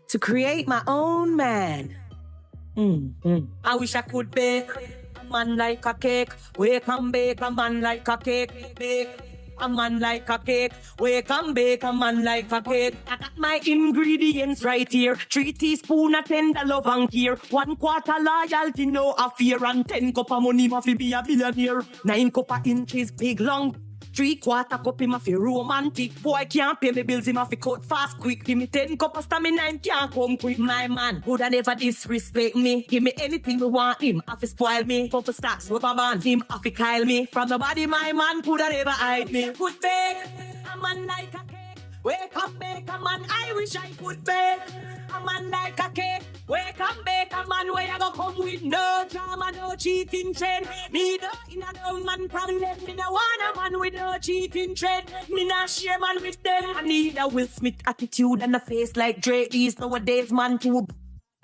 to create my own man. I wish I could bake a man like a cake. Wake and bake a man like a cake. Bake a man like a cake. Wake and bake a man like a cake. I got my ingredients right here. 3 teaspoons of tender love and care. 1/4 loyalty, no affair. And 10 cup of money, ma fi be a billionaire. 9 cup of inches, big long. 3/4 cup him a fi romantic. Boy can't pay me bills, him a fi cut fast quick. Give me 10 cup of stamina, him can't come quick. My man woulda never disrespect me. Give me anything me want, him a fi spoil me. Couple stacks, rubber bands, him a fi kyle me. From the body, my man coulda never hide me. Could bake a man like a cake. Wake up, bake a man. I wish I could bake a man like a cake. Wake up, bake a man. man where you go come with no drama, no cheating trend. Me no in a dumb man problem. Me no want a man with no cheating trend. Me not share man with them. I need a Will Smith attitude and a face like Drake. These nowadays man too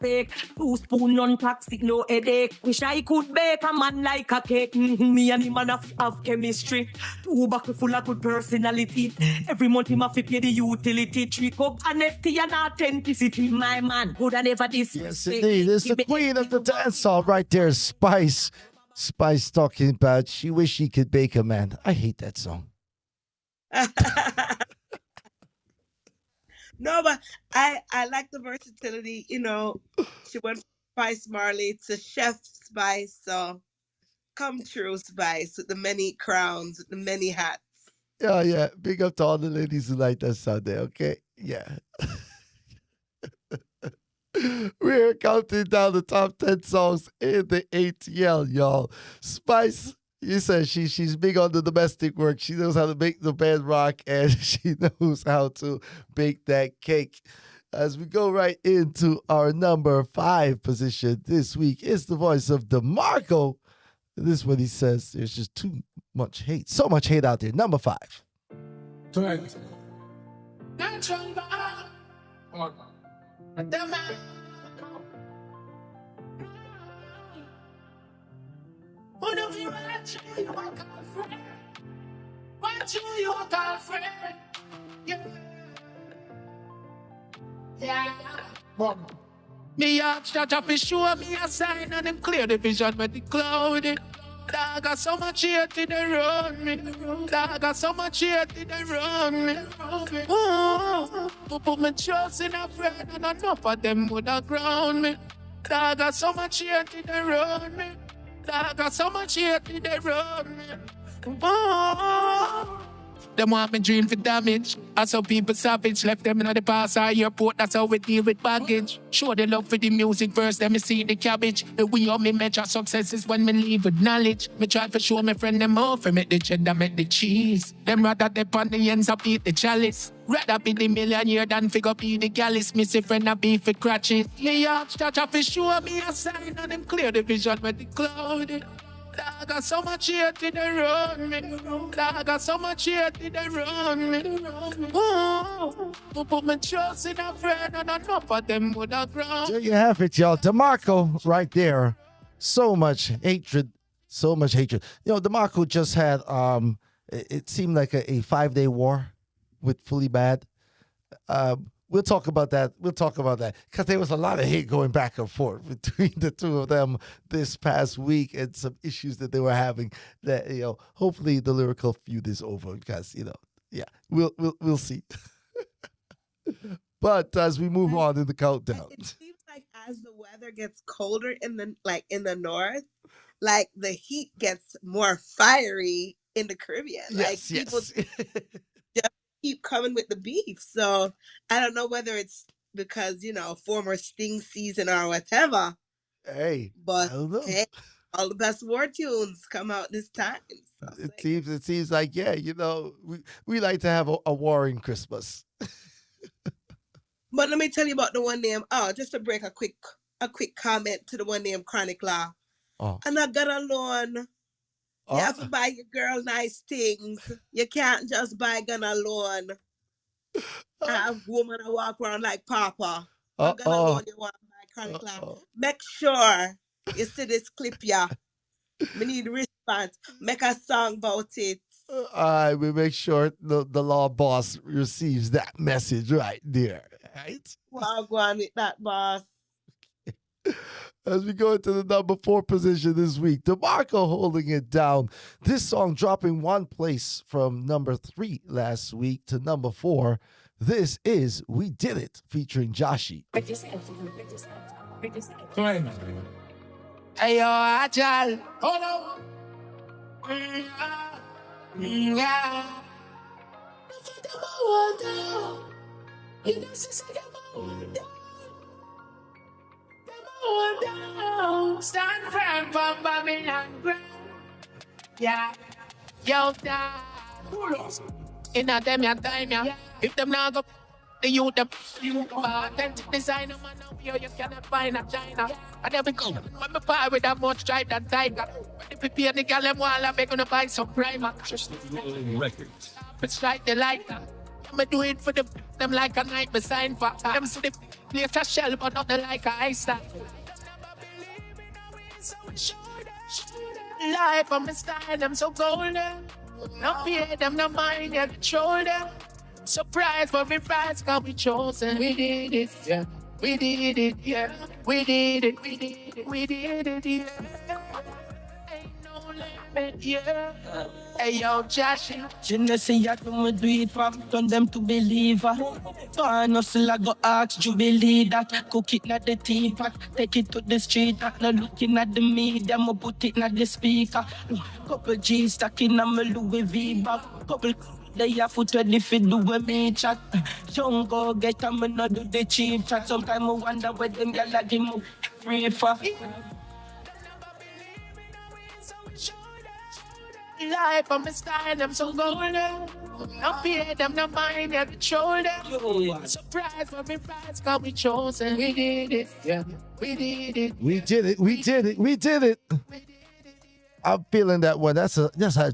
fake. 2 spoon non-toxic, no headache. Wish I could bake a man like a cake. Me and him man have chemistry. 2 buckle full of good personality. Every month him have to pay the utility. Trick up honesty and authenticity. My man, good and ever this. Yes, indeed. It's the queen of the dancehall right there, Spice. Spice talking about she wish she could bake a man. I hate that song. No, but I like the versatility. You know, she went from Spice Marley to Chef Spice. So come true, Spice, with the many crowns, with the many hats. Yeah. Big up to all the ladies who like that Sunday, okay? Yeah. We're counting down the top 10 songs in the ATL, y'all. Spice, you said she's big on the domestic work. She knows how to make the band rock, and she knows how to bake that cake. As we go right into our number 5 position this week, is the voice of DeMarco. This is what he says. There's just too much hate. So much hate out there. Number 5. Correct. One of you watch you walk out friend. Watch you walk out friend. Yeah. Boom. Me ask that to show me a sign and them clear the vision when they clouded. I got so much hate in the run me. I got so much hate in the run me. Oh, put my trust in a friend and enough of them would have ground me. I got so much hate in the run me. I got so much hate in the run me. Oh. Them want me dream for damage. I saw people savage, left them in the past or airport. That's how we deal with baggage. Show the love for the music first, then me see the cabbage. The way of me measure success is when me leave with knowledge. Me try to show my friend them off and make the cheddar, make the cheese. Them rather dip on the ends up eat the chalice. Rather be the millionaire than figure be the gallus. Me say friend a beef for crutches. Me ask that to show me a sign and them clear the vision when they clouded. I got so much hate in the run me. I got so much hate in the run me. Oh, put my trust in a friend and enough of them would have grown. There you have it, y'all. DeMarco right there. So much hatred. So much hatred. You know, DeMarco just had, it seemed like a 5-day war with Fully Bad. We'll talk about that. Because there was a lot of hate going back and forth between the two of them this past week and some issues that they were having that, you know, hopefully the lyrical feud is over because, you know, yeah, we'll see. But as we move on in the countdown. It seems like as the weather gets colder in the north, like the heat gets more fiery in the Caribbean. Yes, like people just keep coming with the beef. So I don't know whether it's because, you know, former Sting season or whatever. Hey, but I don't know. Hey, all the best war tunes come out this time. So It seems like, yeah, you know, we like to have a warring Christmas. But let me tell you about the one name. Oh, just to break a quick comment to the one named Chronic Law. Oh. And I got alone. You have to buy your girl nice things. You can't just buy gun alone. I have woman that walk around like Papa. Gun alone, you want to buy Chronic Law. Make sure you see this clip, yeah. We need response. Make a song about it. We make sure the law boss receives that message right there, right? Well, go on with that, boss. As we go into the number 4 position this week, DeMarco holding it down. This song dropping 1 place from number 3 last week to number 4. This is We Did It, featuring Joshi. Hey, yo, Ajal. Hold on. Yeah. Stand firm from Babylon ground. Yeah. Yo, down. In a them ya time, yeah. If them not go, the youth them authentic designer man. you cannot find a China. And then we go, when me part with that much drive than tiger. If you pay the girl them wall, I'm gonna buy some primer. Records. It's like they like that. Me do it for them like a night me sign for. Them see the place a shell, but not the like a ice stack. Life on my style, them so golden. No fear them, no mind, yeah, control them. Surprise, but we rise, cause we chosen. We did it, yeah. We did it, yeah. We did it, we did it, we did it, yeah. Ain't no limit, yeah. Hey, yo, Josh. Je ne sais y'a comme me do it for turn them to believer. Turn us I go ask you believe that. Cook it not the teapot, take it to the street. Not looking at the media, I put it not the speaker. Couple G's stuck in a me Louis V bag. Couple they have foot ready for do with me chat. Young go get a me not do the cheap chat. Sometimes I wonder where them gyal a give me free for. Life on my style, them so golden. No fear them, no mind, yeah, control them. Surprise, but we rise, cause we chosen. We did it, yeah. We did it. We did it. We did it. We did it. I'm feeling that one. That's a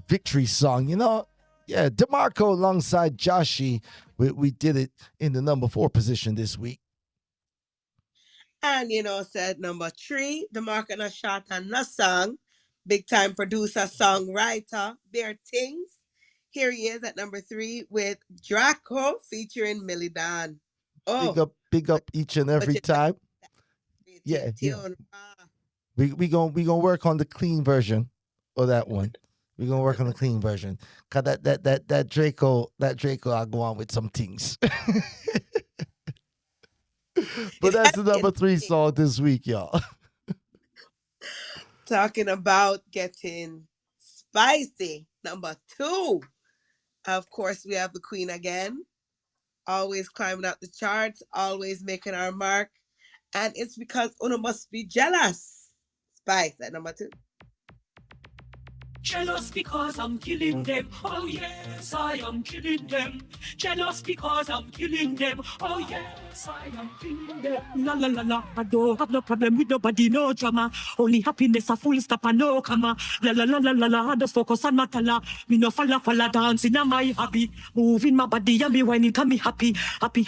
victory song, you know? Yeah, DeMarco alongside Joshi. We did it in the number 4 position this week. And said number 3, DeMarco and a shot and a song. Big time producer, songwriter, Bear Things. Here he is at number 3 with Draco featuring Millie Don. Oh, Big up each and every time. Yeah. We gonna work on the clean version of that one. We're gonna work on the clean version. Cause that Draco, I'll go on with some things. But that's the number 3 song this week, y'all. Talking about getting spicy. Number 2. Of course, we have the Queen again. Always climbing out the charts, always making our mark. And it's because Una must be jealous. Spice at number 2. Jealous because I'm killing them. Oh yes, I am killing them. Jealous because I'm killing them. Oh yes, I am killing them. La la la la. I don't have no problem with nobody, no drama. Only happiness, a full stop and no comma. La la la la la la. I just focus on my tala. Me no falla dancing on my hobby. Moving my body and me whining, can me happy. Happy.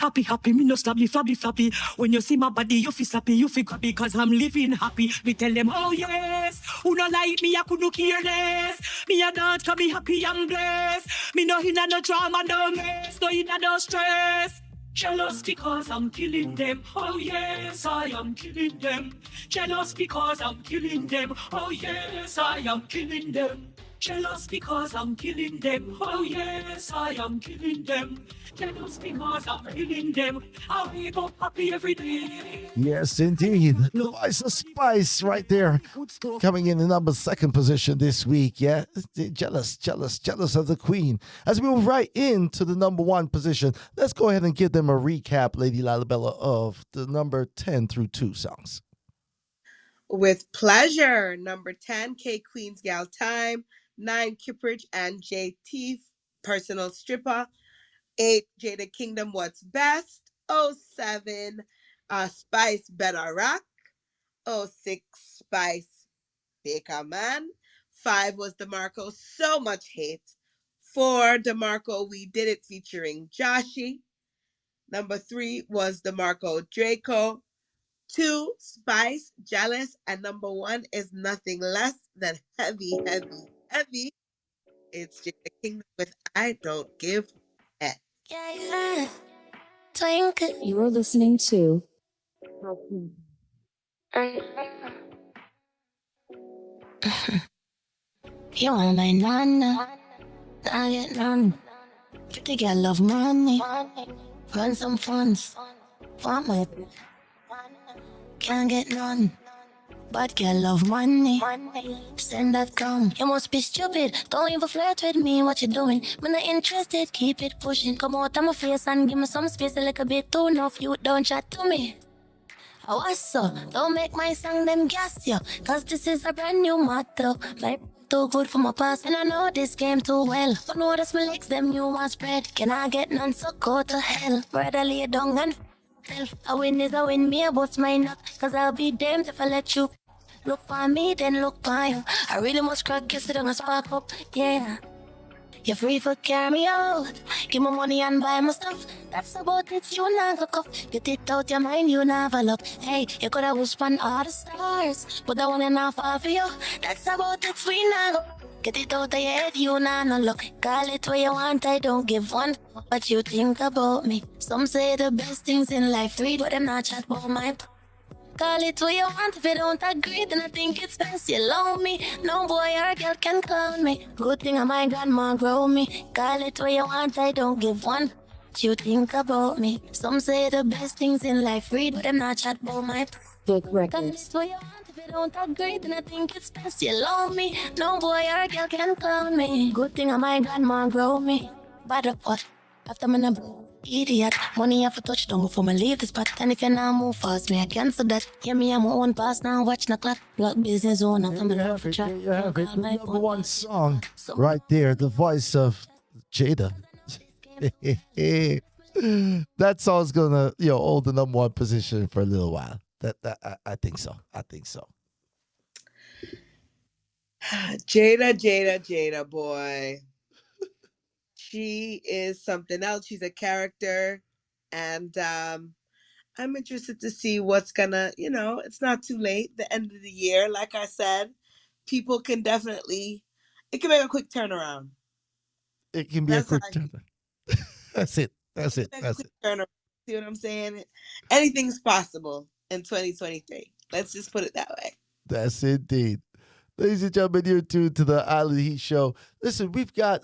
Me no flabby. When you see my body, you feel slappy, you feel happy. Cause I'm living happy. Me tell them, oh yes. Who no like me, I couldn't care less. Me a dance, cause me happy and blessed. Me no inna no drama, no mess, no inna no stress. Jealous because I'm killing them. Oh yes, I am killing them. Jealous because I'm killing them. Oh yes, I am killing them. Jealous because I'm killing them. Oh yes, I am killing them. Jealous because I'm killing them. I wake up happy every day. Yes, indeed. The voice of Spice right there. Coming in the number 2 position this week. Yeah, jealous of the Queen. As we move right into the number 1 position, let's go ahead and give them a recap, Lady LaLeeBella, of the number 10 through 2 songs. With pleasure. Number 10, K Queen's Gal Time. 9, Kippridge and JT, Personal Stripper. 8, Jada Kingdom, What's Best. 07, Spice, Better Rock. 06, Spice, Baker Man. 5 was DeMarco, So Much Hate. 4, DeMarco, We Did It featuring Joshi. Number 3 was DeMarco, Draco. 2, Spice, Jealous. And number 1 is nothing less than Heavy. It's Jada Kingdom with I Don't Give a F. Yeah. Twinkle. You're listening to You are my nana. I get none. Pretty girl love money. Run some funds. Want my can't get none. Bad girl love money. Send that come. You must be stupid. Don't even flirt with me. What you doing? I'm not interested. Keep it pushing. Come out of my face and give me some space. A little bit too enough. You don't chat to me. I was so. Don't make my song them gas you. Cause this is a brand new motto. Like too good for my past. And I know this game too well. But notice my legs them new ones spread. Can I get none? So go to hell. Brother lay down and myself. A win is a win, me a bust my nut. Cause I'll be damned if I let you look for me, then look for you. I really must crack, kiss it and spark up, yeah. You're free for carry me out. Give me money and buy my stuff. That's about it, you not look up. Get it out your mind, you never look. Hey, you could have wished on all the stars, but that one enough for you. That's about it, we not go. Get it out of your head, you not no look. Call it what you want, I don't give one. What you think about me? Some say the best things in life, read what them not chat about my. Call it what you want, if you don't agree, then I think it's best you love me. No boy or girl can call me. Good thing my grandma grow me. Call it what you want, I don't give one. What you think about me? Some say the best things in life, read but them not chat about my. Call it what you want, if you don't agree, then I think it's best you love me. No boy or girl can call me. Good thing my grandma grow me. But what? After my number. Idiot, money have to touch down before I leave the spot. And if you now move fast, me I cancel that. Hear me, I'm on pass now, watch the clock. Block business on, I'm coming out for chat. You have it. Number one song right there, the voice of Jada. That song's gonna, hold the number one position for a little while. I think so. I think so. Jada, boy. She is something else. She's a character. And I'm interested to see what's gonna, it's not too late. The end of the year, like I said, people can definitely, it can make a quick turnaround. It can be a quick turnaround. That's it. Turnaround. See what I'm saying? Anything's possible in 2023. Let's just put it that way. That's indeed. Ladies and gentlemen, you're tuned to the Island Heat Show. Listen, we've got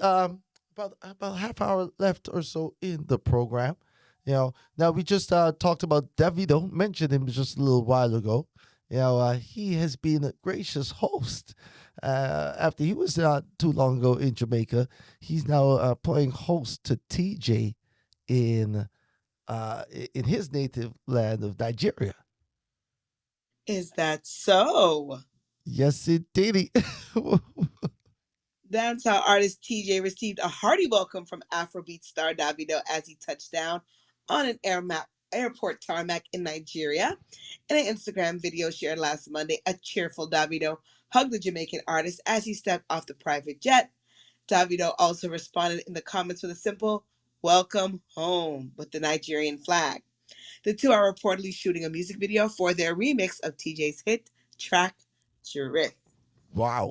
about a half hour left or so in the program. Now we just talked about Davido, mentioned him just a little while ago. He has been a gracious host. After he was not too long ago in Jamaica, he's now playing host to TJ in his native land of Nigeria. Is that so? Yes, indeed. Dancehall artist TJ received a hearty welcome from Afrobeat star Davido as he touched down on an airport tarmac in Nigeria. In an Instagram video shared last Monday, a cheerful Davido hugged the Jamaican artist as he stepped off the private jet. Davido also responded in the comments with a simple "Welcome home" with the Nigerian flag. The two are reportedly shooting a music video for their remix of TJ's hit track Drift. Wow.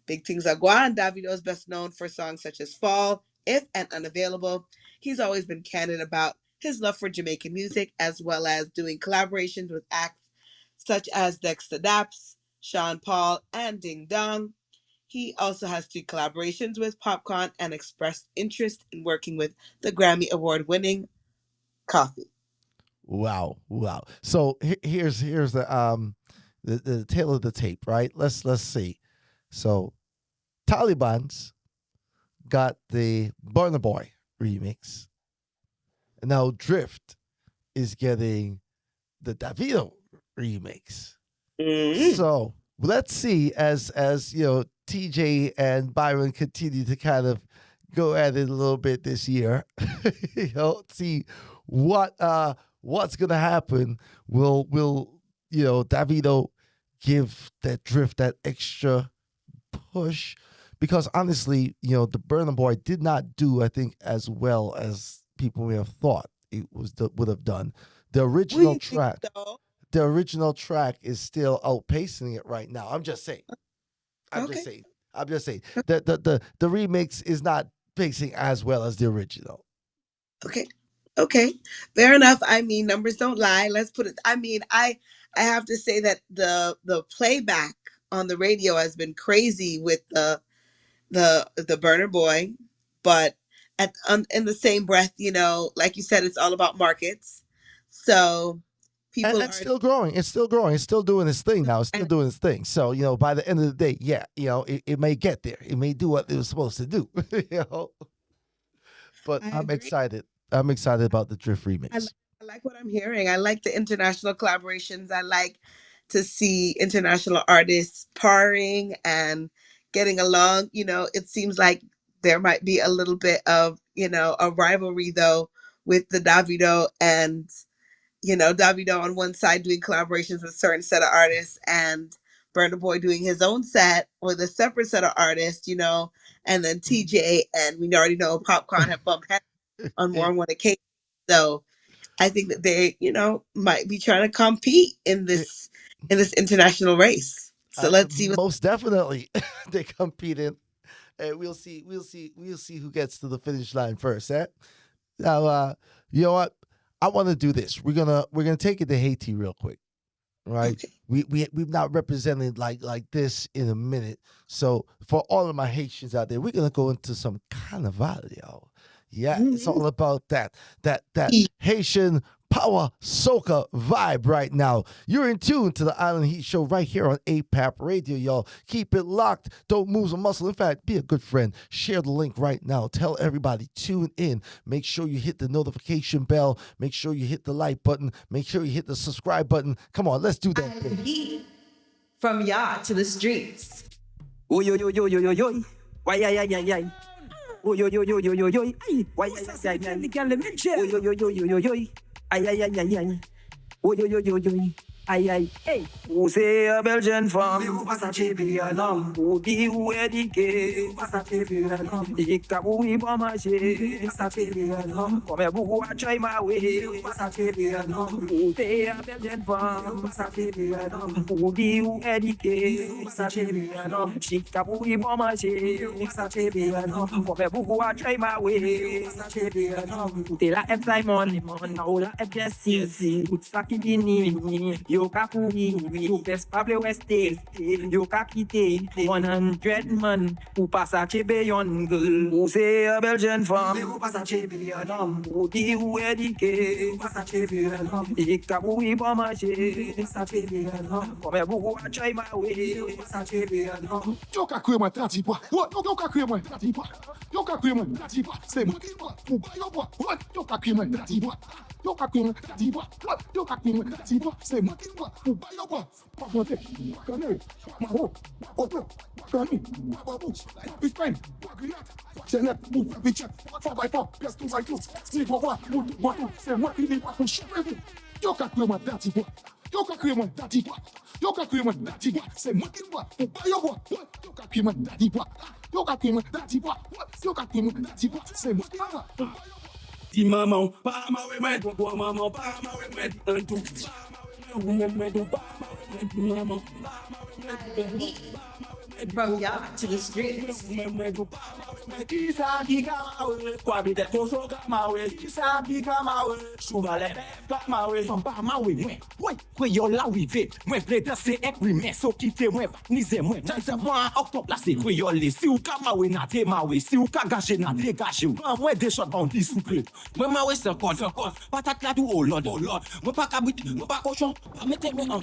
Big things are going. Davido is best known for songs such as Fall, If, and Unavailable. He's always been candid about his love for Jamaican music, as well as doing collaborations with acts such as Dexter Daps, Sean Paul, and Ding Dong. He also has 3 collaborations with Popcorn and expressed interest in working with the Grammy Award-winning Coffee. Wow. So here's the tail of the tape, right? Let's see. So Taliban's got the Burna Boy remix. And now Drift is getting the Davido remix. Mm-hmm. So let's see as TJ and Byron continue to kind of go at it a little bit this year. See what's gonna happen. Will Davido give that Drift that extra push? Because honestly, the Burna Boy did not do, I think, as well as people may have thought it would have done. The original track, is still outpacing it right now. I'm just saying. I'm just saying. The remix is not pacing as well as the original. Okay. Fair enough. I mean, numbers don't lie. Let's put it. I mean, I have to say that the playback on the radio has been crazy with the Burna Boy, but in the same breath, like you said, it's all about markets. So people it's still growing. It's still growing. It's still doing its thing now. It's still doing its thing. So by the end of the day, yeah, it may get there. It may do what it was supposed to do. But I'm excited. I'm excited about the Drift remix. I like what I'm hearing. I like the international collaborations. I like to see international artists parring and getting along. It seems like there might be a little bit of, a rivalry though with the Davido and, Davido on one side doing collaborations with certain set of artists and Burna Boy doing his own set with a separate set of artists, and then TJ and we already know Popcorn have bumped heads on more than one occasion. So I think that they, might be trying to compete in this international race. So let's see. Most definitely, they competing, and we'll see who gets to the finish line first. Eh? Now, you know what? I want to do this. We're gonna take it to Haiti real quick, right? Okay. We've not represented like this in a minute. So for all of my Haitians out there, we're gonna go into some carnival, yo. Yeah, it's all about that Haitian power soca vibe right now. You're in tune to the Island Heat Show right here on APAP Radio, y'all. Keep it locked. Don't move a muscle. In fact, be a good friend. Share the link right now. Tell everybody, tune in. Make sure you hit the notification bell. Make sure you hit the like button. Make sure you hit the subscribe button. Come on, let's do that. Heat from yacht to the streets. Oh, yo, yo, yo, yo, yo, yo. Why, yeah. Oh, yo, yo, yo, yo, yo, yo. Why, yeah. Oh, yo, yo, yo, yo, yo, yo. Ay. Oh, yo, yo, yo, yo. Ay. Hey. Ou c'est un Belgian femme. Ou pas ça chépi un homme. Ou dit ou édiqué. Ou pas ça chépi un homme. Et quand ou il va manger. Pas ça chépi un homme. Comme un beaucoup à try my way. Ou pas ça chépi un homme. Ou c'est un Belgian femme. Ou pas ça chépi un homme. Ou dit ou édiqué. Ou pas ça chépi un homme. Et quand ou il va manger. Ou pas ça chépi un homme. Comme un beaucoup à try my way. Ou pas ça chépi un homme. Ou t'es la F Simon. Ou la F Jesse. Ou ça qui Beenie. Yo ka kouri, yo pes pa ple weste, yo ka kite, 100 man, ou pa sa chebe yon girl. Ou se a Belgian femme, ou pa sa chebe yon homme, ou di ou edike, ou pa sa chebe yon homme, e ka kouri pa mache, sa chebe yon homme, kome buku a try my way, ou pa sa chebe yon homme. Yo ka kwe mwen trati pa, yo ka kwe mwen trati pa, yo ka kwe mwen trati pa, se mwen ki pa, ou ba yo pa, yo ka kwe mwen trati pa. Yo ka kwe mwen trati pa, yo ka kwe mwen trati pa, se mwen ki pa, ou ba yo pa, pa konte, pa kane, pa maro, pa kote, pa kani, pa babu, pa pitpen, pa griyat, pa chenet, pa pitchet, pa 4x4, pes 2x2, si po kwa, ou batou, se mwen ki li pa kon chupe vi. Yo ka kwe mwen trati pa, yo ka kwe mwen trati pa, yo ka kwe mwen trati pa, se mwen ki pa, ou ba yo pa, yo ka kwe mwen trati pa, yo ka kwe mwen trati pa, yo ka kwe mwen trati pa, se mwen ki pa, ou ba yo pa. Di maman, pa ma we mwen, kwa maman, pa ma we mwen, un tout. Pa ma we mwen, pa ma we mwen, maman, pa ma we mwen, from yacht to the streets. Isa ki kamawe, kwa bide koso kamawe, isa ki kamawe, souvale kamawe, pa ma we mwen, kwe yo la wive, mwen ple danse ek wime, so kite mwen, nize mwen, janse mwen oktop la se kwe yo le, si ou kamawe na te mawe, si ou ka gaje na te gaje, mwen de shot bounty souple, mwen ma we se kon, patat la du oh lord, mwen pa kabit, mwen pa koshon, pa mette mwen an.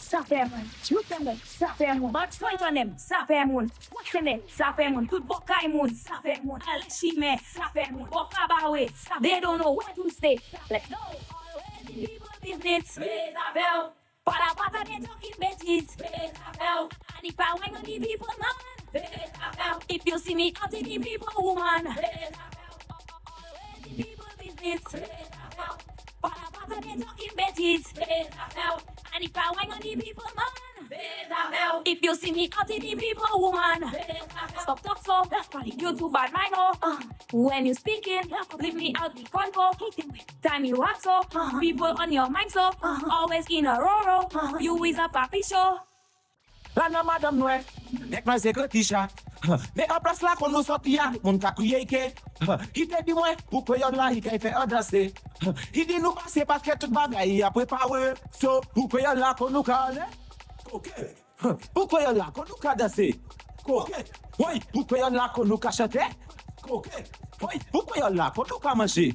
Ça fait mon, tu m'entends? Ça fait mon. But fight on them, ça fait mon. Watch them, ça fait mon. Tout bokai mon, ça fait mon. Alchime, ça fait mon. Bokabawe, they don't know where to stay. Let's go. People business, Isabel. Para pata they talking betties, Isabel. And if I want to the people man, Isabel. If you see me out in the people woman, Isabel. People business, Isabel. Para pata they talking betties, Isabel. And if I want the people man, if you see me out in the people woman, stop talk so, that's probably you too bad right now. When you speaking, leave me out the convo. Time you have so, people on your mind so, always in a row. You is a papi show. La nan madame noue, dek mwen se kretisha. Me an plas la kon nou soti ya, moun ka kriye ke. Hi te di mwen, pou kwe yon la hi ka fe adrese. Hi di nou pase paske tout bagay apre pawe. So, pou kwe yon la kon nou ka ale. Koke, pou kwe yon la kon nou ka dase. Koke, woy, pou kwe yon la kon nou ka chate. Koke, woy, pou kwe yon la kon nou ka manje.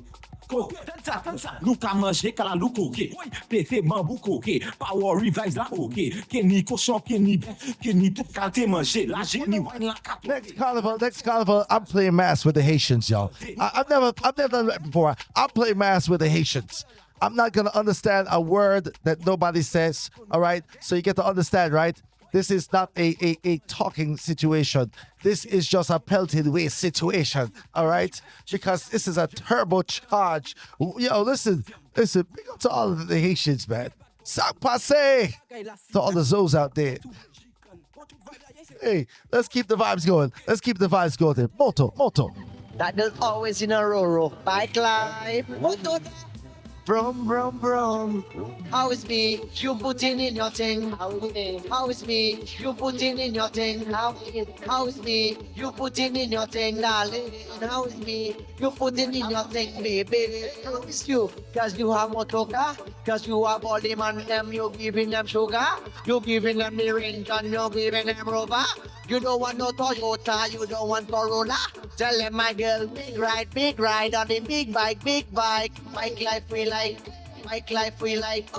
Koke, tansa, nou ka manje kala lou koke. Woy, pete mambou koke, power revise la koke. Keni koshon, keni bet, keni tout kalte manje. La jeni wine la kato. Next carnival, I'm playing mass with the Haitians, y'all. I've never done that before. I'm playing mass with the Haitians. I'm not gonna understand a word that nobody says. All right, so you get to understand, right? This is not a talking situation. This is just a pelted waste situation, all right? Because this is a turbocharge. Yo, listen, big up to all of the Haitians, man. Sac passe to all the Zoes out there. Hey, let's keep the vibes going. Let's keep the vibes going there. Moto. That is always in a Roro. Bike life. Brum. How is me? You putting in your thing. How is me? You putting in your thing. How is me? You putting in your thing, darling. How is me? You putting in your thing, baby. How is you? Cause you have more coca. Cause you have all the man them. You giving them sugar. You giving them the range and you giving them rubber. You don't want no Toyota. You don't want Corolla. Tell them, my girl, big ride on the big bike. Bike life we like. Bike life we like.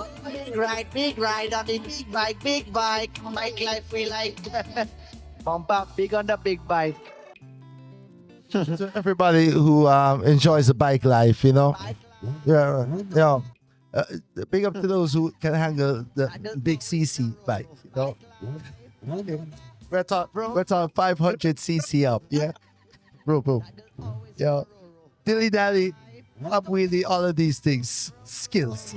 Big ride on the big bike. Bike life we like. Bump up big on the big bike. To everybody who enjoys the bike life, you know. Yeah. Big up to those who can handle the big CC bike, you know. We're talking 500 CC up, yeah. Bro. Yo, dilly dally, up with all of these things, skills.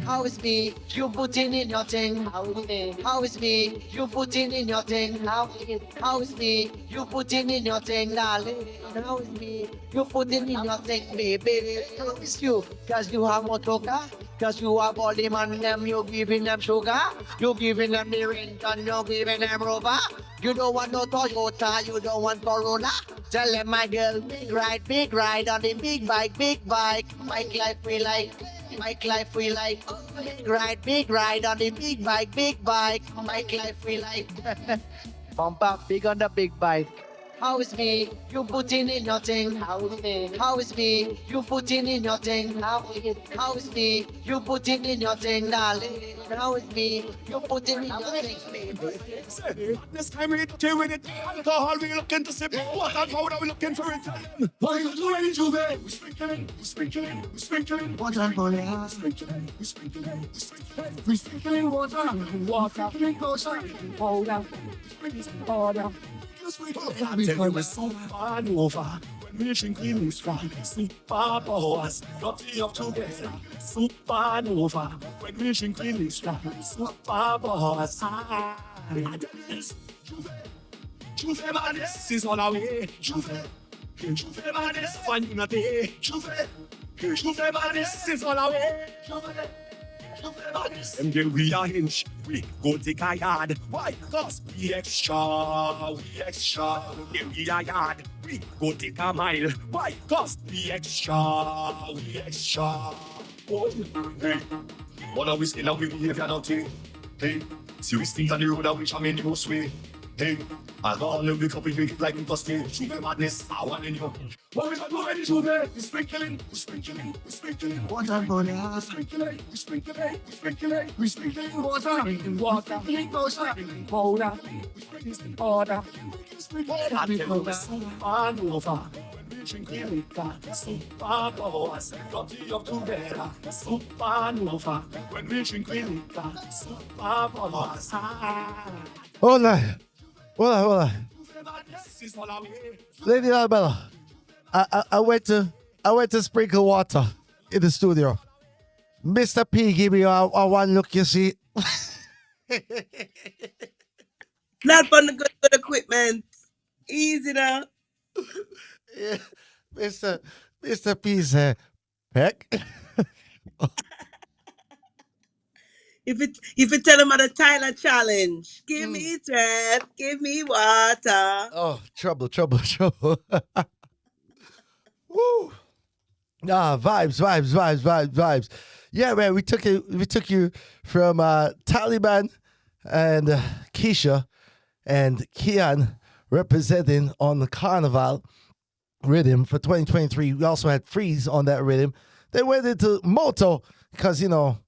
How is me? You putting in your thing. How is me? You putting in your thing. How is me? You putting in your thing, darling. How is me? You putting in your thing, baby. How is you? Cause you have more coca. Cause you have all the man them. You giving them sugar. You giving them the rent and you giving them rubber. You don't want no Toyota. You don't want Corolla. Tell them, my girl, big ride on the big bike. Bike life we like. Bike life we like. Big ride on the big bike. Bike life we like. Bump up big on the big bike. How is me? You putting in your thing. How is me? You putting in your thing. How is me? You putting in your thing, darling. How is me? You putting in your thing, baby. This time we deal with it. Alcohol we looking to sip. What and powder we looking for it. Why you doing Juve? We sprinkling. Water and powder. We sprinkling water. Powder. I tell you, we're so far over. When we drink, we lose fun. Super powers, got me up together. Super over. When we drink, we lose fun. Super powers. Juve madness is on our way. Juve madness, finding a day. Juve madness is on our way. And then we are hinge, we go take a yard. Why? Cause we extra. Then we are yard, we go take a mile. Why? Cause we extra. Oh, hey, what are we saying now? We behavior now, hey, see we stink on the road and we jam in the most way. Hey, I don't know the couple you like in Dusty. Juve madness, I want in you. What we got already, Juve? We're sprinkling. Water and powder. We sprinkling water. Powder. Order. I tell you, so far over. When we drink, we liquor. Super powers, got me up together. Super over. When we drink, we liquor. Super powers. Hold on. Lady LaLeeBella, I went to sprinkle water in the studio. Mr. P give me a one look, you see. Not on the good equipment. Easy now. Yeah, Mr. P said, heck. If you tell him at the Tyler challenge, give me trap, give me water. Oh, trouble. Woo. Vibes. Yeah, man, we took you from Taliban and Keisha and Kian representing on the Carnival rhythm for 2023. We also had Freeze on that rhythm. They went into Moto because, you know,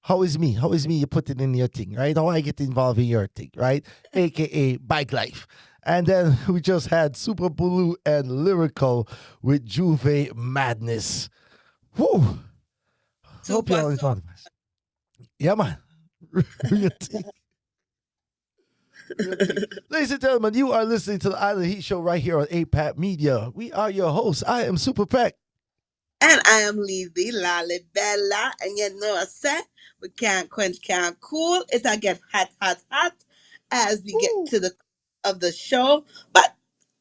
how is me? You put it in your thing, right? How I get involved in your thing, right? AKA Bike Life. And then we just had Super Buju and Lyrical with Juve Madness. Woo! Hope y'all enjoyed this. Yeah, man. Ladies and gentlemen, you are listening to the Island Heat Show right here on APAT Media. We are your hosts. I am SuperPEC. And I am LaLeeBella. And you know I said we can't quench, can't cool. It'll get hot, hot, hot as we get to the of the show. But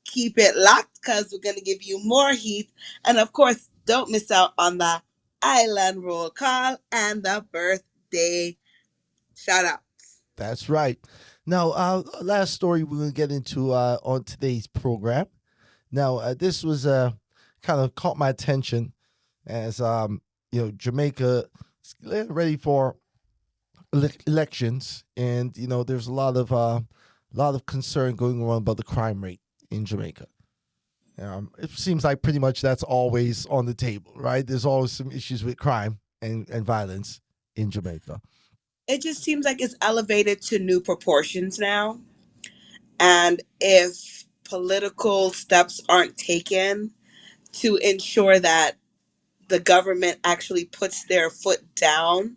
keep it locked because we're going to give you more heat. And of course, don't miss out on the Island Roll Call and the birthday shout out. That's right. Now, last story we're going to get into on today's program. Now, this was kind of caught my attention as Jamaica is ready for elections, and there's a lot of concern going on about the crime rate in Jamaica. It seems like pretty much that's always on the table, right? There's always some issues with crime and violence in Jamaica. It just seems like it's elevated to new proportions now. And if political steps aren't taken to ensure that the government actually puts their foot down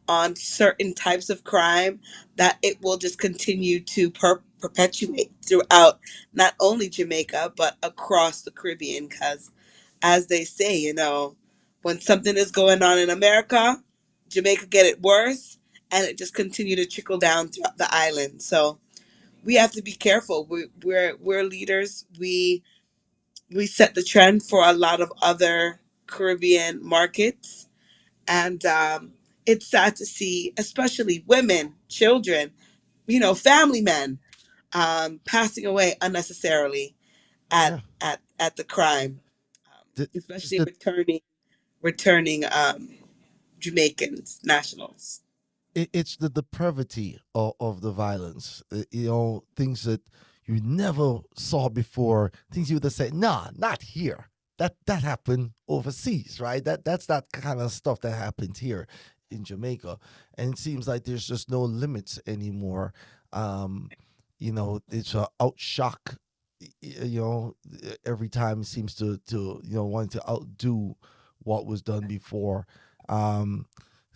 on certain types of crime, that it will just continue to perpetuate throughout not only Jamaica, but across the Caribbean. Because as they say, when something is going on in America, Jamaica get it worse, and it just continue to trickle down throughout the island. So we have to be careful. We're leaders. We set the trend for a lot of other Caribbean markets, and it's sad to see, especially women, children, family men, passing away unnecessarily at the crime, especially returning Jamaicans nationals. It's the depravity of the violence. Things that you never saw before. Things you would have said, nah, not here. That happened overseas, right? That's that kind of stuff that happens here in Jamaica, and it seems like there's just no limits anymore. It's a outshock. Every time it seems to wanting to outdo what was done before.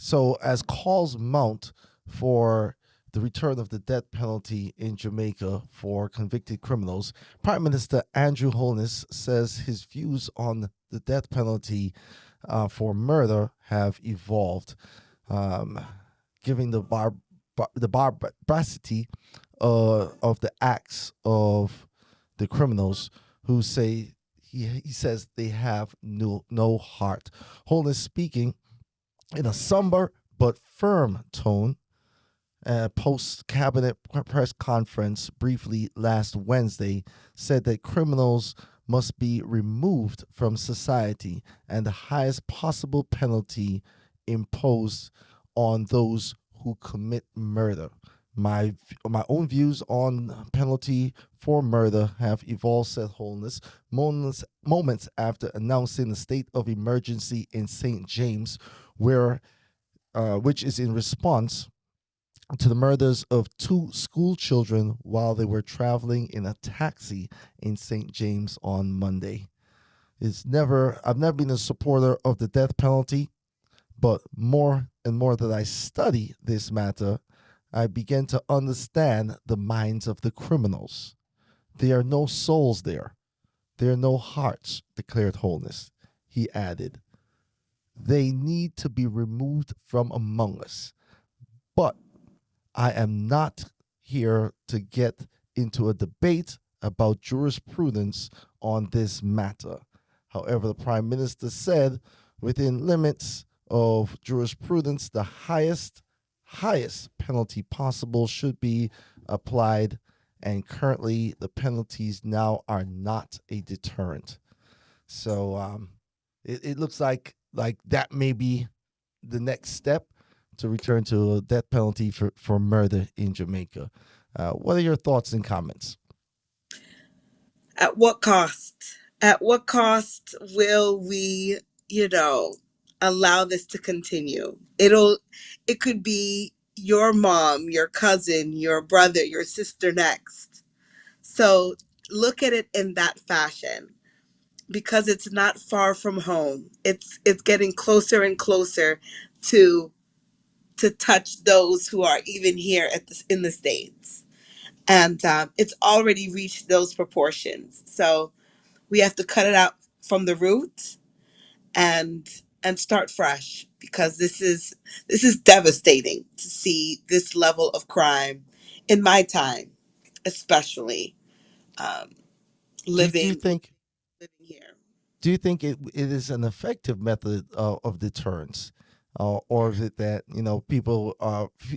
So as calls mount for the return of the death penalty in Jamaica for convicted criminals, Prime Minister Andrew Holness says his views on the death penalty for murder have evolved, giving the barbarity of the acts of the criminals who say he says they have no heart. Holness speaking in a somber but firm tone post-cabinet press conference briefly last Wednesday, said that criminals must be removed from society and the highest possible penalty imposed on those who commit murder. My own views on penalty for murder have evolved, said Holness, moments after announcing a state of emergency in St. James, which is in response to the murders of 2 school children while they were traveling in a taxi in St. James on Monday. I've never been a supporter of the death penalty, but more and more that I study this matter, I begin to understand the minds of the criminals. There are no souls there. There are no hearts, declared Holness. He added, they need to be removed from among us. But I am not here to get into a debate about jurisprudence on this matter. However, the Prime Minister said within limits of jurisprudence, the highest penalty possible should be applied, and currently the penalties now are not a deterrent. So it looks like that may be the next step to return to a death penalty for murder in Jamaica. What are your thoughts and comments? At what cost? At what cost will we, allow this to continue? It could be your mom, your cousin, your brother, your sister next. So look at it in that fashion, because it's not far from home. It's getting closer and closer to touch those who are even here in the States. and it's already reached those proportions. So we have to cut it out from the root and start fresh, because this is devastating to see this level of crime in my time, especially um, Do you living think here. it is an effective method of deterrence, or is it that people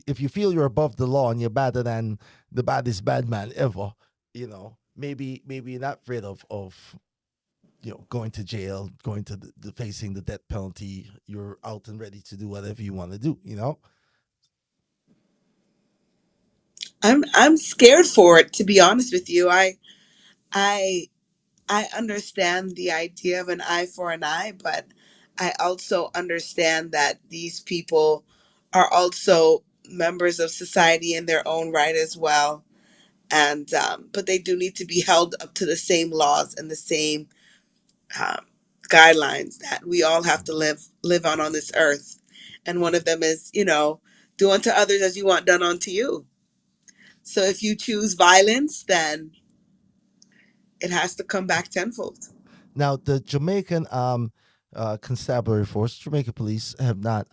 if you feel you're above the law and you're better than the baddest bad man ever, maybe you're not afraid of going to jail, going to the facing the death penalty. You're out and ready to do whatever you want to do. I'm scared for it, to be honest with you. I I understand the idea of an eye for an eye, but I also understand that these people are also members of society in their own right as well. And but they do need to be held up to the same laws and the same um, guidelines that we all have to live on this earth. And one of them is, do unto others as you want done unto you. So if you choose violence, then it has to come back tenfold. Now, the Jamaican constabulary force, Jamaica police, have not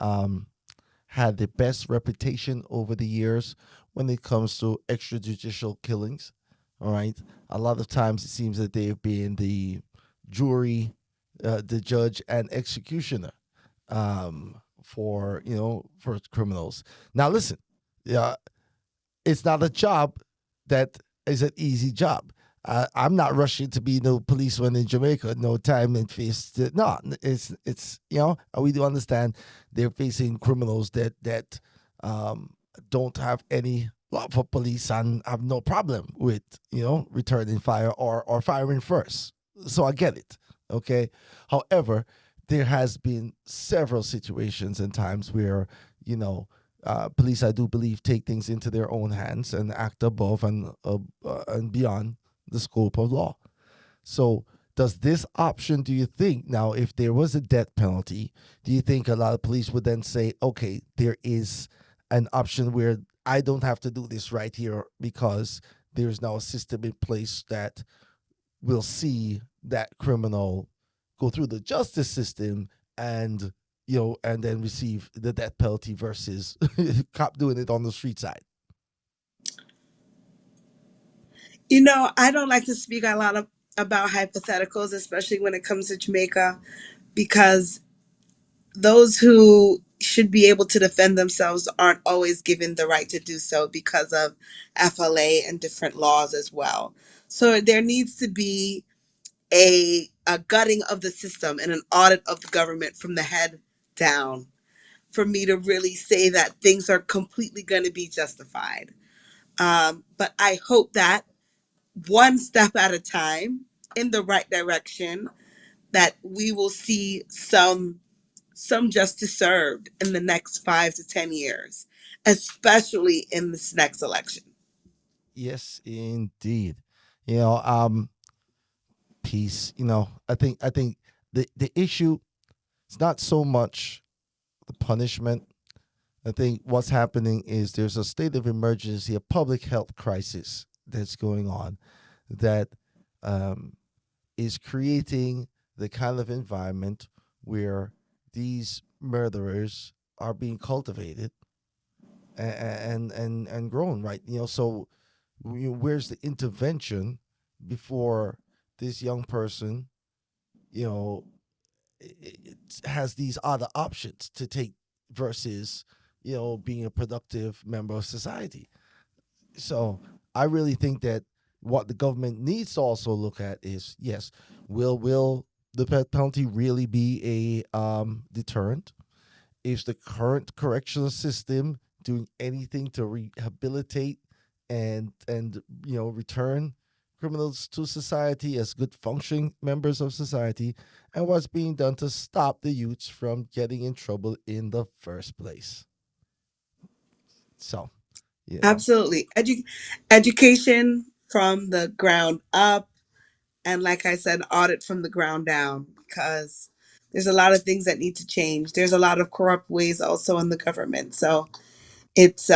had the best reputation over the years when it comes to extrajudicial killings. All right, a lot of times it seems that they've been the jury, the judge, and executioner for criminals. Now, listen, yeah, it's not a job that is an easy job. I'm not rushing to be no policeman in Jamaica. No time and face. No, it's we do understand they're facing criminals that don't have any love for police and have no problem with returning fire or firing first. So I get it. Okay. However, there has been several situations and times where police, I do believe, take things into their own hands and act above and beyond the scope of law. So, does this option, do you think, now, if there was a death penalty, do you think a lot of police would then say, okay, there is an option where I don't have to do this right here because there's now a system in place that will see that criminal go through the justice system and and then receive the death penalty versus cop doing it on the street side? I don't like to speak a lot about hypotheticals, especially when it comes to Jamaica, because those who should be able to defend themselves aren't always given the right to do so because of FLA and different laws as well. So there needs to be a gutting of the system and an audit of the government from the head down for me to really say that things are completely going to be justified. But I hope that one step at a time in the right direction, that we will see some justice served in the next 5 to 10 years, especially in this next election. Yes, indeed. Peace. I think the issue is not so much the punishment. I think what's happening is there's a state of emergency, a public health crisis that's going on that is creating the kind of environment where these murderers are being cultivated and grown, right? So where's the intervention before this young person, it has these other options to take versus being a productive member of society? So I really think that what the government needs to also look at is, yes, will the penalty really be a deterrent? Is the current correctional system doing anything to rehabilitate and return criminals to society as good functioning members of society? And what's being done to stop the youths from getting in trouble in the first place? So, Absolutely. Education from the ground up. And like I said, audit from the ground down, because there's a lot of things that need to change. There's a lot of corrupt ways also in the government. So it's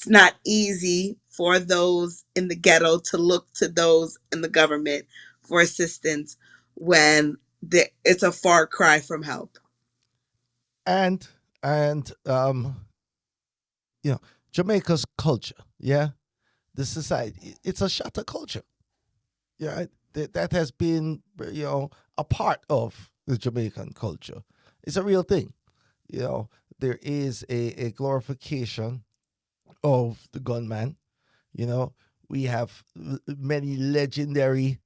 not easy for those in the ghetto to look to those in the government for assistance when it's a far cry from help. And you know, Jamaica's culture, yeah, the society, it's a shatter culture. Yeah, that has been, a part of the Jamaican culture. It's a real thing. There is a glorification of the gunman. We have many legendary,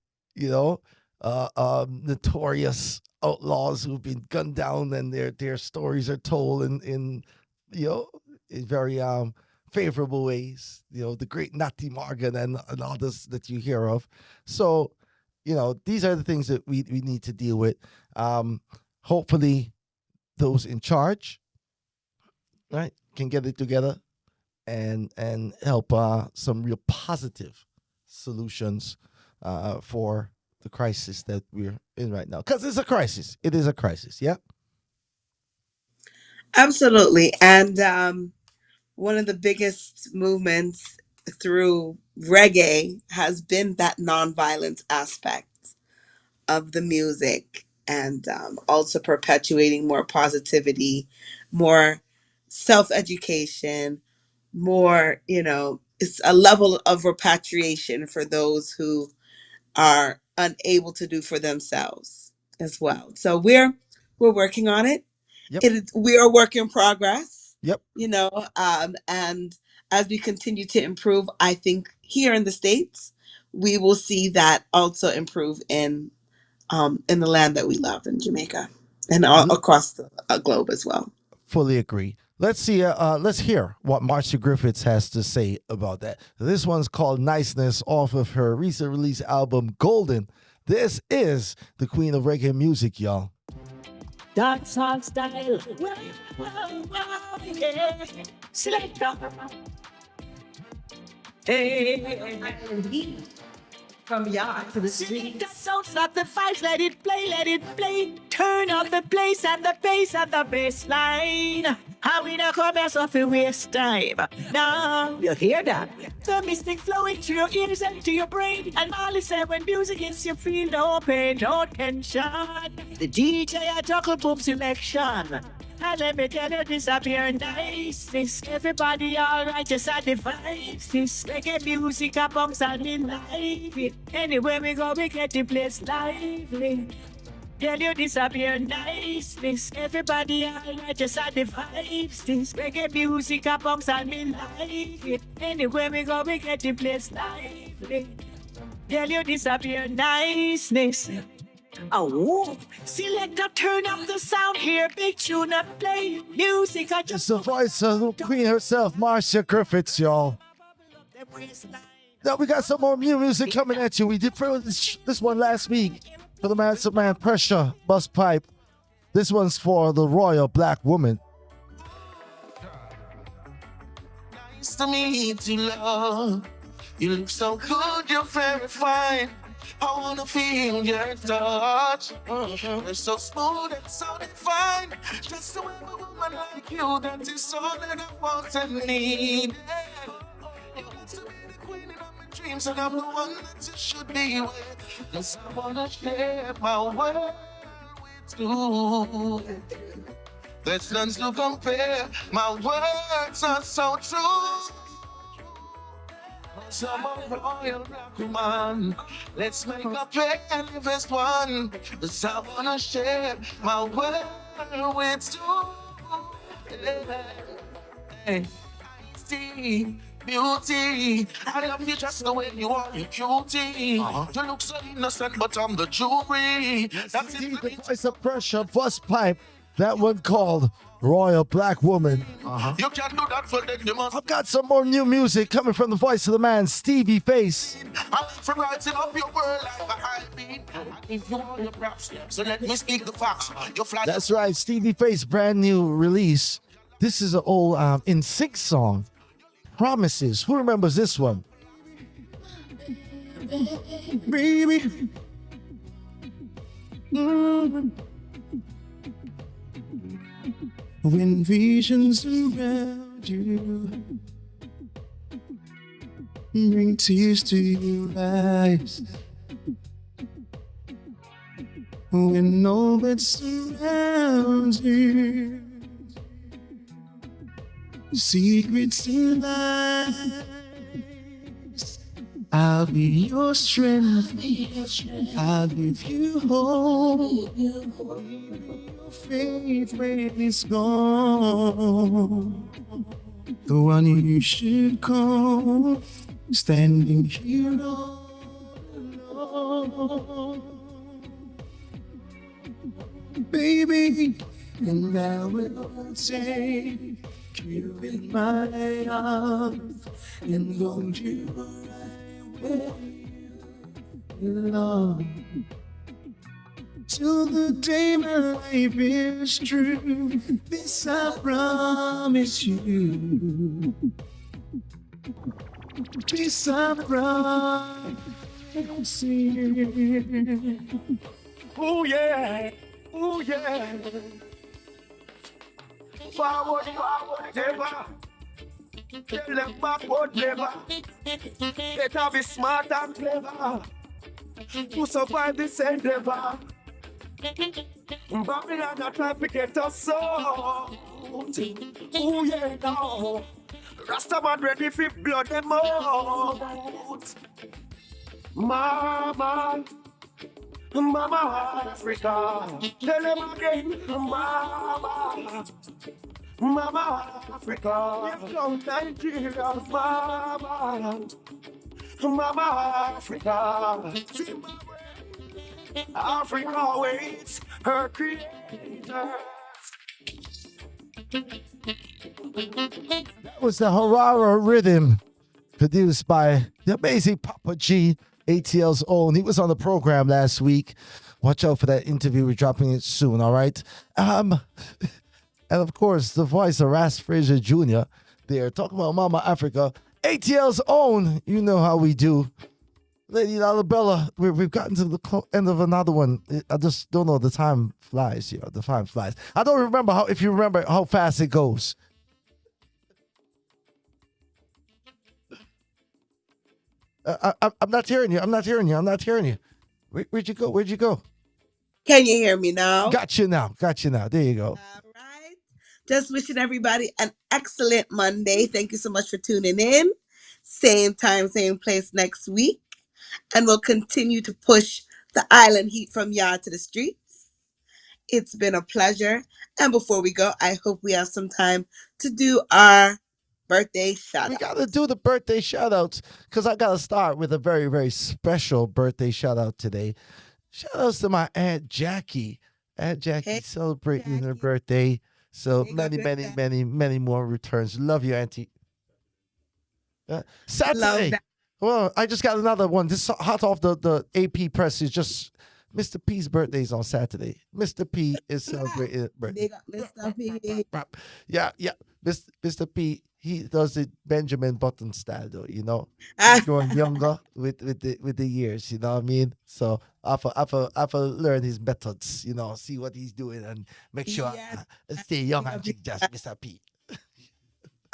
notorious outlaws who've been gunned down, and their stories are told in very favorable ways. The great Natty Morgan and others that you hear of. So, these are the things that we need to deal with. Hopefully, those in charge, right, can get it together and help some real positive solutions for the crisis that we're in right now. Because it's a crisis. It is a crisis, yeah? Absolutely. And one of the biggest movements through reggae has been that nonviolence aspect of the music, and also perpetuating more positivity, more self-education, more, it's a level of repatriation for those who are unable to do for themselves as well. So we're working on it. We are a work in progress. Yep. And as we continue to improve, I think here in the States, we will see that also improve in the land that we love, in Jamaica, and across the globe as well. Fully agree. Let's hear what Marcia Griffiths has to say about that. This one's called Niceness, off of her recent release album Golden. This is the queen of reggae music, y'all. Dancehall style. Yeah. Selector. Hey. From yard to the street. The sounds of the vibes, let it play, let it play. Turn up the place and the bass and the bass line. How we not come as off a waste time. Now, you hear that? The mystic flowing through your ears and to your brain. And Marley said when music hits you feel no pain, no tension. The DJ a chuckle boom selection. And let me tell you, disappear niceness. Everybody alright, just at the vibes. This reggae music amongst and in life. Anywhere we go, we get the place lively. Tell you disappear niceness. Everybody alright, just at the vibes. This reggae music amongst and in life. Anywhere we go, we get the place lively. Tell you disappear niceness. Oh, selector, turn up the sound here. Big tune up, play music. It's the voice of the queen herself, Marcia Griffiths, y'all. Now we got some more new music coming at you. We did this one last week for the Man to Man Pressure Bus Pipe. This one's for the Royal Black Woman. Nice to meet you, love. You look so good, you're very fine. I wanna feel your touch. You're so smooth and so fine. Just the way a woman like you, that is all that I want and need. You want to be the queen of my dreams, and I'm the one that you should be with. 'Cause I wanna share my world with you. There's none to compare. My words are so true. So I'm a royal black woman. Let's make a pair and live as one. 'Cause I wanna share my world with you. Hey, I see beauty. I love you just the way you are, you're cutie. You look so innocent, but I'm the jewelry. That's the voice of pressure bus pipe. That one called Royal Black Woman. You can do that for them, you must. I've got some more new music coming from the voice of the man, Stevie Face. I'm from writing up your world like a high beat. I give you all your props, so let me speak the facts. That's right, Stevie Face, brand new release. This is an old In Sync song, Promises. Who remembers this one? Baby. When visions surround you, bring tears to your eyes. When all that surrounds you, secrets and lies, I'll be your strength. I'll give you hope. Your faith when it's gone. The one you should call, standing here all alone. Baby, and I will take you in my arms and hold you right where you belong. Till the day my life is true, this I promise you. This I promise you. Oh yeah, oh yeah. Forward, forward, never. Tell them backward, never. Better be smart and clever to survive this endeavor. Babylon not trying to get us so. Oh yeah, now. Rastaman ready for blood them out. Mama, Mama Africa. Tell them again, Mama, Mama Africa. Yes, from Nigeria, Mama, Mama Africa. Africa waits her creator. That was the Harara Riddim, produced by the amazing Papa G, ATL's own. He was on the program last week. Watch out for that interview. We're dropping it soon, all right? And of course, the voice of Ras Fraser Jr. They're talking about Mama Africa. ATL's own. You know how we do. Lady LaLeeBella, we've gotten to the end of another one. I just don't know. The time flies, the time flies. I don't remember if you remember how fast it goes. I'm not hearing you. I'm not hearing you. Where'd you go? Can you hear me now? Got you now. There you go. Just wishing everybody an excellent Monday. Thank you so much for tuning in. Same time, same place next week. And we'll continue to push the island heat from yard to the streets. It's been a pleasure. And before we go, I hope we have some time to do our birthday shout-outs. We got to do the birthday shout-outs because I got to start with a very, very special birthday shout-out today. Shout-outs to my Aunt Jackie. Aunt Jackie celebrating her birthday. So many more returns. Love you, Auntie. Saturday. Well, I just got another one. This hot off the AP press is just Mr. P's birthday is on Saturday. Mr. P is celebrating his birthday. Mr. P. Yeah. Mr. P, he does it Benjamin Button style though, He's growing younger with the years, you know what I mean? So I have to learn his methods, see what he's doing and make sure I stay young and just Mr. P.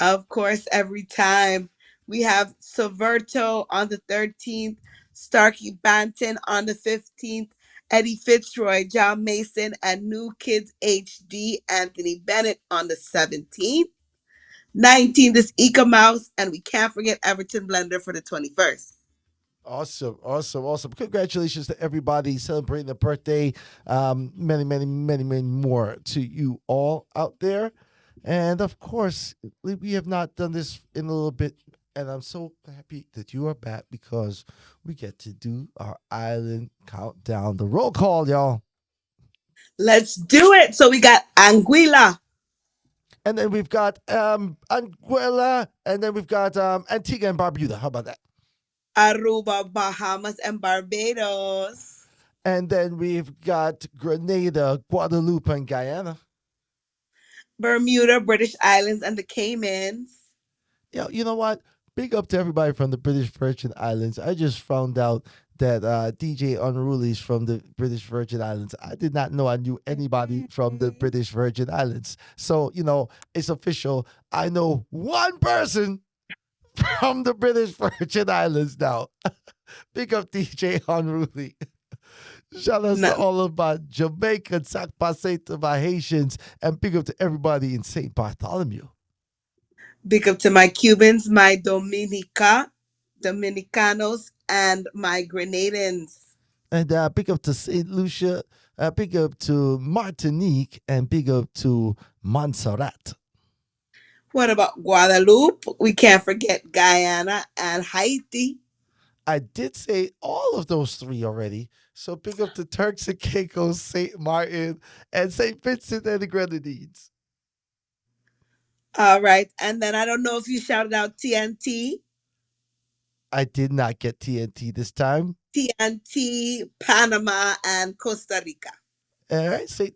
Of course, every time. We have Soverto on the 13th, Starkey Banton on the 15th, Eddie Fitzroy, John Mason, and New Kids HD, Anthony Bennett on the 17th. 19th is Eka Mouse, and we can't forget Everton Blender for the 21st. Awesome. Congratulations to everybody celebrating their birthday. Many more to you all out there. And of course, we have not done this in a little bit. And I'm so happy that you are back because we get to do our island countdown. The roll call, y'all. Let's do it. So we got Anguilla. And then we've got Anguilla. And then we've got Antigua and Barbuda. How about that? Aruba, Bahamas, and Barbados. And then we've got Grenada, Guadeloupe, and Guyana. Bermuda, British Islands, and the Caymans. Yeah, you know what? Big up to everybody from the British Virgin Islands. I just found out that DJ Unruly's from the British Virgin Islands. I did not know I knew anybody from the British Virgin Islands. So, it's official. I know one person from the British Virgin Islands now. Big up DJ Unruly. Shout out to all of my Jamaican, sac passe to my Haitians, and big up to everybody in St. Bartholomew. Big up to my Cubans, my Dominicanos, and my Grenadans. And big up to St. Lucia, big up to Martinique, and big up to Montserrat. What about Guadeloupe? We can't forget Guyana and Haiti. I did say all of those three already. So big up to Turks and Caicos, St. Martin, and St. Vincent and the Grenadines. All right. And then I don't know if you shouted out TNT. I did not get TNT this time. TNT, Panama, and Costa Rica. All right. St.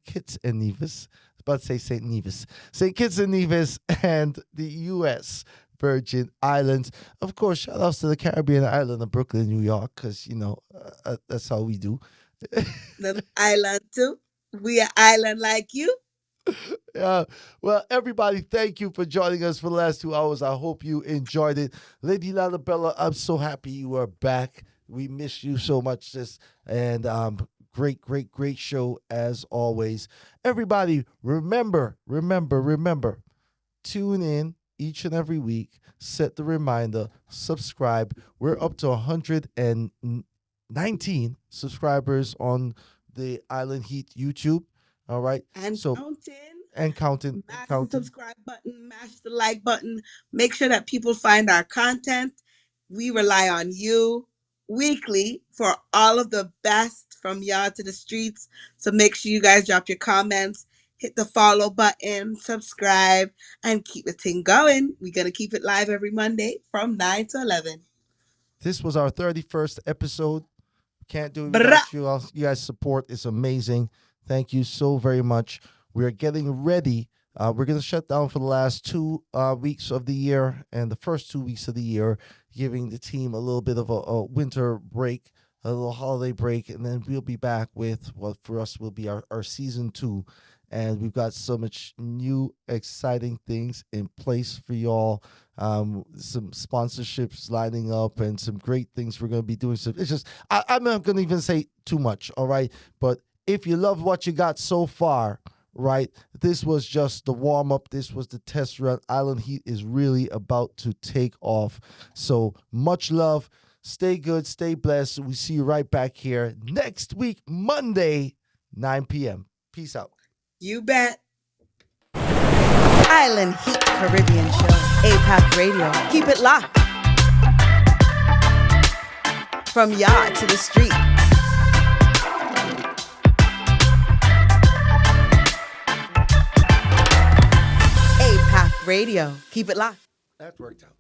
Kitts and Nevis. I was about to say St. Nevis. St. Kitts and Nevis and the U.S. Virgin Islands. Of course, shout outs to the Caribbean island of Brooklyn, New York, because, that's how we do. The island, too. We are island like you. Well, everybody, thank you for joining us for the last 2 hours. I hope you enjoyed it. Lady LaLeeBella, I'm so happy you are back. We miss you so much, sis. And great show as always. Everybody, remember, tune in each and every week. Set the reminder, subscribe. We're up to 119 subscribers on the Island Heat YouTube. All right. And counting. Mash the subscribe button, mash the like button. Make sure that people find our content. We rely on you weekly for all of the best from yard to the streets. So make sure you guys drop your comments, hit the follow button, subscribe, and keep the thing going. We're going to keep it live every Monday from 9 to 11. This was our 31st episode. Can't do it without you. You guys' support is amazing. Thank you so very much. We're getting ready. We're going to shut down for the last 2 weeks of the year and the first 2 weeks of the year, giving the team a little bit of a winter break, a little holiday break, and then we'll be back with what for us will be our season 2. And we've got so much new, exciting things in place for y'all. Some sponsorships lining up and some great things we're going to be doing. So it's just, I'm not going to even say too much, all right? But if you love what you got so far, right, this was just the warm-up. This was the test run. Island Heat is really about to take off. So much love. Stay good. Stay blessed. We see you right back here next week, Monday, 9 p.m. Peace out. You bet. Island Heat Caribbean Show. APAC Radio. Keep it locked. From yard to the street. APAC Radio. Keep it locked. That worked out.